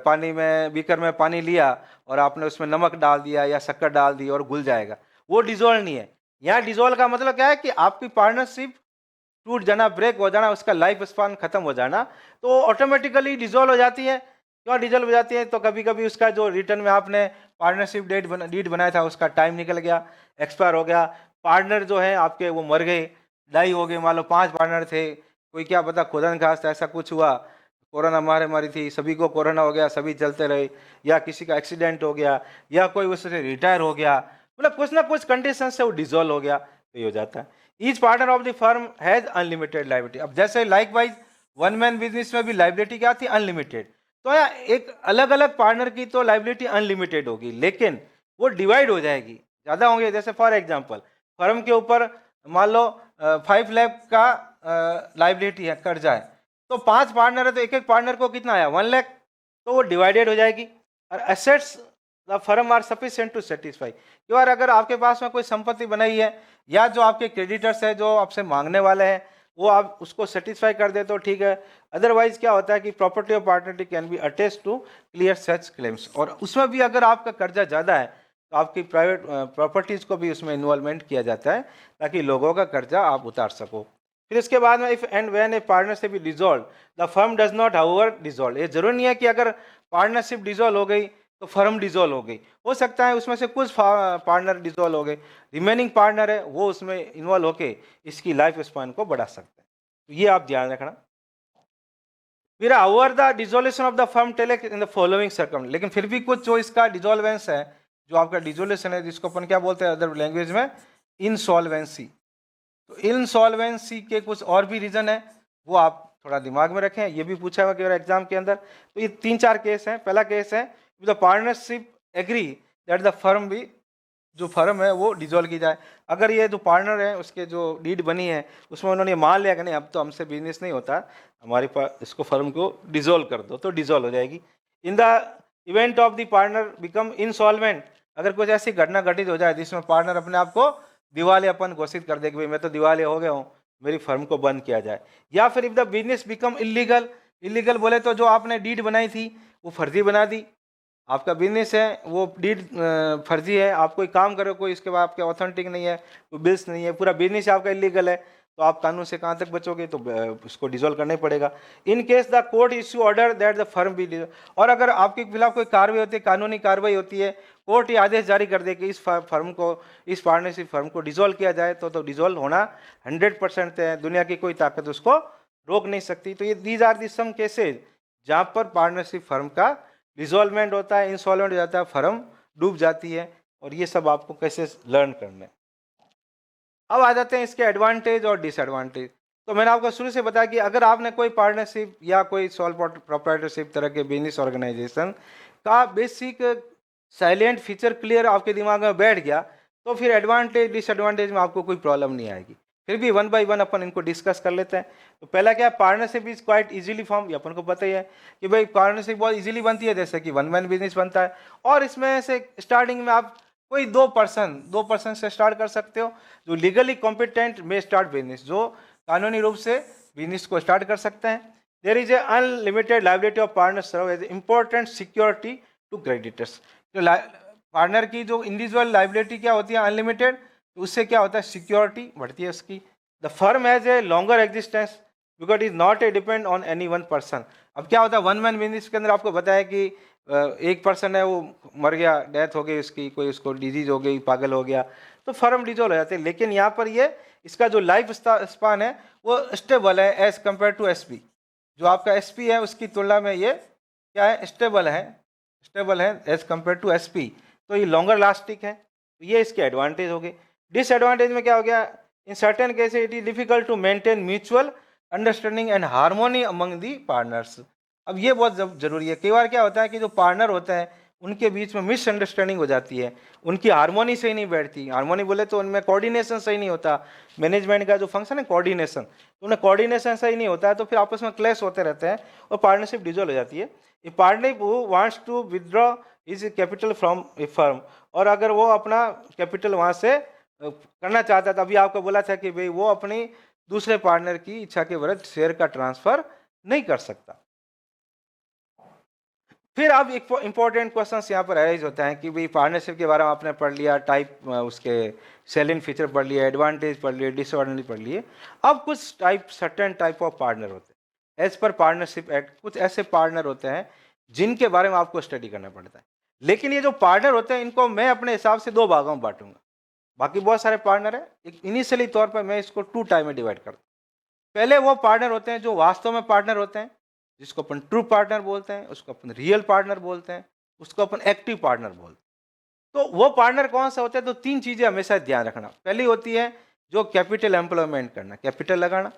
पानी में बीकर में पानी लिया और आपने उसमें नमक डाल दिया या शक्कर डाल दी और घुल जाएगा, वो डिजोल्व नहीं है। यहाँ डिजोल्व का मतलब क्या है कि आपकी पार्टनरशिप टूट जाना, ब्रेक हो जाना, उसका लाइफ स्पान खत्म हो जाना, तो ऑटोमेटिकली डिजोल्व हो जाती है। क्यों डिजोल्व हो जाती है? तो कभी कभी उसका जो रिटर्न में आपने पार्टनरशिप डीड बनाया था उसका टाइम निकल गया, एक्सपायर हो गया, पार्टनर जो है आपके वो मर गए, डाई हो गए। मान लो 5 पार्टनर थे, कोई क्या पता खुदा न खास्ता ऐसा कुछ हुआ, कोरोना महामारी थी, सभी को कोरोना हो गया, सभी चलते रहे, या किसी का एक्सीडेंट हो गया, या कोई उससे रिटायर हो गया, मतलब कुछ ना कुछ कंडीशन से वो डिजोल्व हो गया, तो ये हो जाता है। Each partner of the firm has unlimited liability. अब जैसे लाइकवाइज वन मैन बिजनेस में भी लाइबिलिटी क्या थी? अनलिमिटेड। तो यहाँ एक अलग अलग पार्टनर की तो लाइबिलिटी अनलिमिटेड होगी, लेकिन वो डिवाइड हो जाएगी, ज़्यादा होंगे। जैसे फॉर एग्जांपल फर्म के ऊपर मान लो 5 लाख का लाइबिलिटी है, कर्जा है, तो 5 पार्टनर है, तो एक एक पार्टनर को कितना आया? 1 लाख, तो वो डिवाइडेड हो जाएगी। और assets the firm are sufficient to satisfy. यार अगर आपके पास में कोई संपत्ति बनाई है, या जो आपके क्रेडिटर्स है जो आपसे मांगने वाले हैं, वो आप उसको सेटिस्फाई कर दे तो ठीक है। अदरवाइज क्या होता है कि property of partnership can be attest to clear such claims. और उसमें भी अगर आपका कर्जा ज़्यादा है तो आपकी प्राइवेट प्रॉपर्टीज़ को भी उसमें इन्वॉल्वमेंट किया जाता है, ताकि लोगों का कर्जा आप उतार सको। फिर इसके बाद में if and when A partnership is dissolve the firm does not however dissolve. ये जरूरी नहीं है कि अगर पार्टनरशिप डिसॉल्व हो गई तो फर्म डिसॉल्व हो गई, हो सकता है उसमें से कुछ पार्टनर डिसॉल्व हो गए, रिमेनिंग पार्टनर है वो उसमें इन्वॉल्व होके इसकी लाइफ स्पान को बढ़ा सकते हैं। तो ये आप ध्यान रखना। फिर however the dissolution of the firm take in the following circum. लेकिन फिर भी कुछ जो इसका डिसॉल्वेंस है, जो आपका डिसोल्यूशन है, जिसको अपन क्या बोलते हैं अदर लैंग्वेज में? इनसॉल्वेंसी। तो इनसॉल्वेंसी के कुछ और भी रीजन है, वो आप थोड़ा दिमाग में रखें, ये भी पूछा हुआ एग्जाम के अंदर। तो ये 3-4 केस हैं। पहला केस है the partnership agree that the firm भी, जो फर्म है वो डिजोल्व की जाए। अगर ये जो पार्टनर है उसके जो डीड बनी है उसमें उन्होंने मान लिया कि नहीं अब तो हमसे बिजनेस नहीं होता, हमारे पास इसको फर्म को डिजोल्व कर दो, तो डिजोल्व हो जाएगी। In the event of the partner become insolvent, अगर कुछ ऐसी घटना घटित हो जाए जिसमें पार्टनर अपने आप को दिवालियापन घोषित कर दे कि भाई मैं तो दिवालिया हो गया हूँ, मेरी फर्म को बंद किया जाए। या फिर if the business become illegal, illegal बोले तो जो आपने डीड बनाई थी वो फर्जी बना दी, आपका बिजनेस है वो डीड फर्जी है, आप कोई काम करो कोई इसके बाद आपके ऑथेंटिक नहीं है, कोई बिल्स नहीं है, पूरा बिजनेस आपका इलीगल है, तो आप कानून से कहाँ तक बचोगे? तो उसको डिसॉल्व करना ही पड़ेगा। In case the court issue order that the firm be, और अगर आपके खिलाफ कोई कार्रवाई होती है, कानूनी कार्रवाई होती है, कोर्ट ये आदेश जारी कर दे कि इस फर्म को, इस पार्टनरशिप फर्म को डिसॉल्व किया जाए, तो डिसॉल्व होना 100% है, दुनिया की कोई ताकत उसको रोक नहीं सकती। तो ये these are the some cases जहाँ पर पार्टनरशिप फर्म का डिसॉल्वमेंट होता है, इंसॉल्वेंट हो जाता है, फर्म डूब जाती है, और ये सब आपको कैसे लर्न करना है। अब आ जाते हैं इसके एडवांटेज और डिसएडवांटेज। तो मैंने आपको शुरू से बताया कि अगर आपने कोई पार्टनरशिप या कोई सोल प्रोप्राइटरशिप तरह के बिजनेस ऑर्गेनाइजेशन का बेसिक साइलेंट फीचर क्लियर आपके दिमाग में बैठ गया, तो फिर एडवांटेज डिसएडवांटेज में आपको कोई प्रॉब्लम नहीं आएगी। फिर भी 1 बाय 1 अपन इनको डिस्कस कर लेते हैं। तो पहला क्या है? Partnership is quite easily form. ये अपन को पता ही है कि भाई पार्टनरशिप बहुत इजीली बनती है, जैसे कि वन मैन बिजनेस बनता है, और इसमें से स्टार्टिंग में आप कोई दो पर्सन से स्टार्ट कर सकते हो, जो लीगली कॉम्पिटेंट में स्टार्ट बिजनेस, जो कानूनी रूप से बिजनेस को स्टार्ट कर सकते हैं। There is a unlimited liability of partner serve as important security to creditors. तो पार्टनर की जो इंडिविजुअल लाइबिलिटी क्या होती है? अनलिमिटेड। तो उससे क्या होता है? सिक्योरिटी बढ़ती है उसकी। The firm has a longer existence because is not a depend on any one person. अब क्या होता है वन मैन बिजनेस के अंदर? आपको बताया कि एक पर्सन है वो मर गया, डेथ हो गई उसकी, कोई उसको डिजीज हो गई, पागल हो गया, तो फर्म डिजोल्व हो जाते हैं। लेकिन यहाँ पर ये इसका जो लाइफ स्पान है वो स्टेबल है एज कम्पेयर टू एसपी। जो आपका एसपी है उसकी तुलना में ये क्या है? स्टेबल है एज कम्पेयर टू एसपी। तो ये लॉन्गर लास्टिक है, तो ये इसके एडवांटेज हो गए। डिसएडवांटेज में क्या हो गया? In certain cases it is difficult to maintain mutual understanding and harmony among the partners. अब ये बहुत जरूरी है। कई बार क्या होता है कि जो पार्टनर होते हैं उनके बीच में मिसअंडरस्टैंडिंग हो जाती है, उनकी हार्मोनी सही नहीं बैठती। हार्मोनी बोले तो उनमें कोऑर्डिनेशन सही नहीं होता। मैनेजमेंट का जो फंक्शन है कोऑर्डिनेशन, तो उन्हें कोऑर्डिनेशन सही नहीं होता है, तो फिर आपस में क्लैश होते रहते हैं और पार्टनरशिप डिसॉल्व हो जाती है। A partner who wants to withdraw is capital from a firm, और अगर वो अपना कैपिटल वहाँ से करना चाहता था, अभी आपको बोला था कि भाई वो अपनी दूसरे पार्टनर की इच्छा के विरुद्ध शेयर का ट्रांसफर नहीं कर सकता। फिर अब एक इंपॉर्टेंट क्वेश्चन यहाँ पर अराइज होता है कि भाई पार्टनरशिप के बारे में आपने पढ़ लिया, टाइप उसके सेलिंग फीचर पढ़ लिया, एडवांटेज पढ़ लिए, डिसएडवांटेज पढ़ लिए। अब कुछ सर्टेन टाइप ऑफ पार्टनर होते हैं एज पर पार्टनरशिप एक्ट। कुछ ऐसे पार्टनर होते हैं जिनके बारे में आपको स्टडी करना पड़ता है। लेकिन ये जो पार्टनर होते हैं इनको मैं अपने हिसाब से 2 भागों में बांटूंगा। बाकी बहुत सारे पार्टनर है, एक इनिशियली तौर पर मैं इसको 2 टाइप में डिवाइड करता हूँ। पहले वो पार्टनर होते हैं जो वास्तव में पार्टनर होते हैं, जिसको अपन ट्रू पार्टनर बोलते हैं, उसको अपन रियल पार्टनर बोलते हैं, उसको अपन एक्टिव पार्टनर बोलते हैं। तो वो पार्टनर कौन सा होता है? तो 3 चीजें हमेशा ध्यान रखना। पहली होती है जो कैपिटल एम्प्लॉयमेंट करना, कैपिटल लगाना।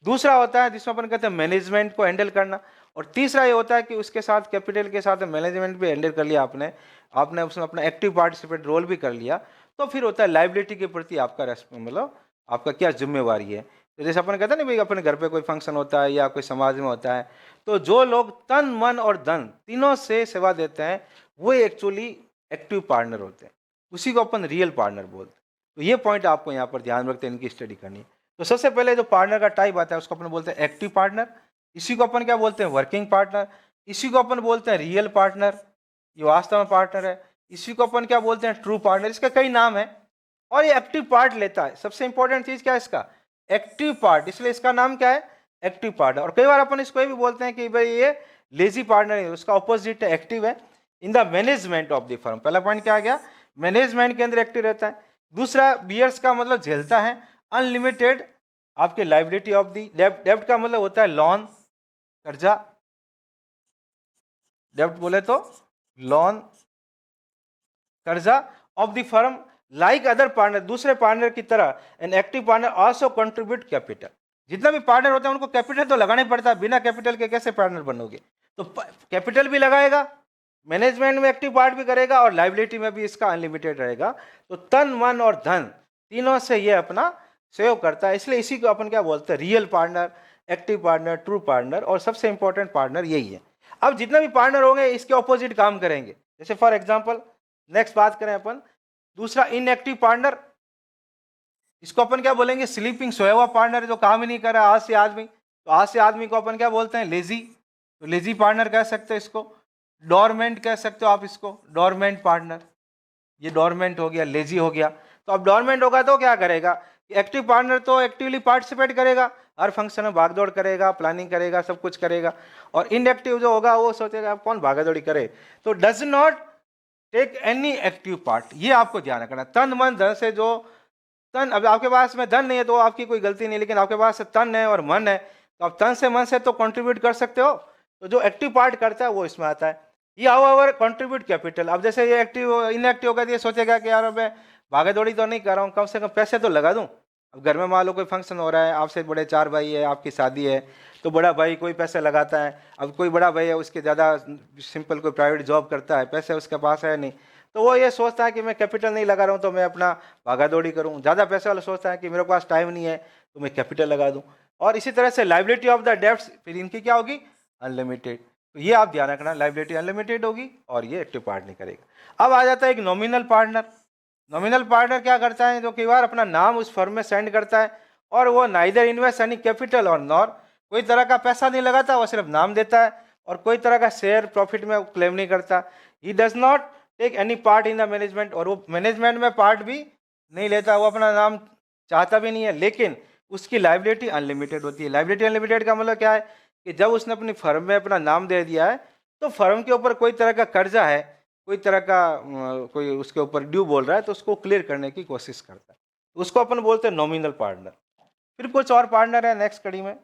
दूसरा होता है जिसमें अपन कहते हैं मैनेजमेंट को हैंडल करना। और तीसरा ये होता है कि उसके साथ कैपिटल के साथ मैनेजमेंट भी हैंडल कर लिया आपने, आपने उसमें अपना एक्टिव पार्टिसिपेट रोल भी कर लिया, तो फिर होता है लाइबिलिटी के प्रति आपका मतलब आपका क्या जिम्मेवारी है। तो जैसे अपन कहते हैं ना भाई, अपने घर पे कोई फंक्शन होता है या कोई समाज में होता है, तो जो लोग तन मन और धन तीनों से सेवा देते हैं वो एक्चुअली एक्टिव पार्टनर होते हैं, उसी को अपन रियल पार्टनर बोलते हैं। तो ये पॉइंट आपको यहाँ पर ध्यान रखते हैं, इनकी स्टडी करनी है। तो सबसे पहले जो पार्टनर का टाइप आता है उसको अपन बोलते हैं एक्टिव पार्टनर। इसी को अपन क्या बोलते हैं? Working partner. इसी को अपन बोलते हैं रियल पार्टनर, ये वास्तव में पार्टनर है। इसी को अपन क्या बोलते हैं? True partner. इसके कई नाम है और ये एक्टिव पार्ट लेता है। सबसे इंपॉर्टेंट चीज क्या है इसका? एक्टिव पार्ट, इसलिए इसका नाम क्या है? Active partner. और कई बार अपन इसको ये भी बोलते हैं कि भाई ये लेजी पार्टनर है, उसका ऑपोजिट है, एक्टिव है। इन the management of the firm, पहला पॉइंट क्या आ गया? मैनेजमेंट के अंदर एक्टिव रहता है। दूसरा, बियर्स का मतलब झेलता है अनलिमिटेड आपके लाइबिलिटी ऑफ दी डेब्ट। डेब्ट का मतलब होता है लोन, कर्जा। डेब्ट बोले तो लोन, कर्जा of the firm like other partner, दूसरे पार्टनर की तरह। An active partner also contribute capital. जितना भी पार्टनर होता है उनको कैपिटल तो लगाना ही पड़ता है, बिना कैपिटल के कैसे पार्टनर बनोगे? तो कैपिटल भी लगाएगा, मैनेजमेंट में एक्टिव पार्ट भी करेगा और लाइबिलिटी में भी इसका अनलिमिटेड रहेगा। तो तन मन और धन तीनों से ये अपना सेव करता है, इसलिए इसी को अपन क्या बोलते हैं? Real partner, active partner, true partner. और सबसे इंपॉर्टेंट पार्टनर यही है। अब जितने भी पार्टनर होंगे इसके ऑपोजिट काम करेंगे। जैसे फॉर एग्जाम्पल नेक्स्ट बात करें अपन, दूसरा इनएक्टिव पार्टनर, इसको अपन क्या बोलेंगे? स्लीपिंग, सोया हुआ पार्टनर जो काम ही नहीं कर रहा आज से आदमी। तो आज से आदमी को अपन क्या बोलते हैं? लेजी। तो लेजी पार्टनर कह सकते हैं इसको। डोरमेंट कह सकते हो आप इसको, डोरमेंट पार्टनर। ये डोरमेंट हो गया, लेजी हो गया। तो अब डोरमेंट होगा तो क्या करेगा? एक्टिव पार्टनर तो एक्टिवली पार्टिसिपेट करेगा, हर फंक्शन में भागदौड़ करेगा, प्लानिंग करेगा, सब कुछ करेगा। और इनएक्टिव जो होगा वो सोचेगा अब कौन भागदौड़ी करे, तो does not take any active part. ये आपको ध्यान रखना। तन मन धन से जो तन, अब आपके पास में धन नहीं है तो आपकी कोई गलती नहीं, लेकिन आपके पास तन है और मन है, तो आप तन से मन से तो कंट्रीब्यूट कर सकते हो। तो जो एक्टिव पार्ट करता है वो इसमें आता है। ये हाउएवर कंट्रीब्यूट कैपिटल। अब जैसे ये एक्टिव इनएक्टिव होगा तो ये सोचेगा कि यार मैं भागा दौड़ी तो नहीं कर रहा हूँ, कम से कम पैसे तो लगा दूँ। अब घर में मान लो कोई फंक्शन हो रहा है, आपसे बड़े 4 भाई है, आपकी शादी है, तो बड़ा भाई कोई पैसे लगाता है। अब कोई बड़ा भाई है उसके ज़्यादा सिंपल कोई प्राइवेट जॉब करता है, पैसे उसके पास है नहीं, तो वो ये सोचता है कि मैं कैपिटल नहीं लगा रहा हूँ तो मैं अपना भागा दौड़ी करूँ। ज़्यादा पैसे वाला सोचता है कि मेरे पास टाइम नहीं है तो मैं कैपिटल लगा दूँ। और इसी तरह से लाइबिलिटी ऑफ द डेब्ट्स, फिर इनकी क्या होगी? अनलिमिटेड। तो ये आप ध्यान रखना, लाइबिलिटी अनलिमिटेड होगी और ये एक्टिव पार्ट नहीं करेगा। अब आ जाता है एक नॉमिनल पार्टनर। नॉमिनल पार्टनर क्या करता है? जो कई बार अपना नाम उस फर्म में सेंड करता है और वो नाइदर इन्वेस्ट एनी कैपिटल और नॉर, कोई तरह का पैसा नहीं लगाता, वो सिर्फ नाम देता है और कोई तरह का शेयर प्रॉफिट में क्लेम नहीं करता। He does not take any part in the management, और वो मैनेजमेंट में पार्ट भी नहीं लेता, वो अपना नाम चाहता भी नहीं है, लेकिन उसकी लाइबिलिटी अनलिमिटेड होती है। लाइबिलिटी अनलिमिटेड का मतलब क्या है? कि जब उसने अपनी फर्म में अपना नाम दे दिया है तो फर्म के ऊपर कोई तरह का कर्जा है, कोई तरह का कोई उसके ऊपर ड्यू बोल रहा है, तो उसको क्लियर करने की कोशिश करता है, उसको अपन बोलते हैं नॉमिनल पार्टनर। फिर कुछ और पार्टनर है नेक्स्ट कड़ी में,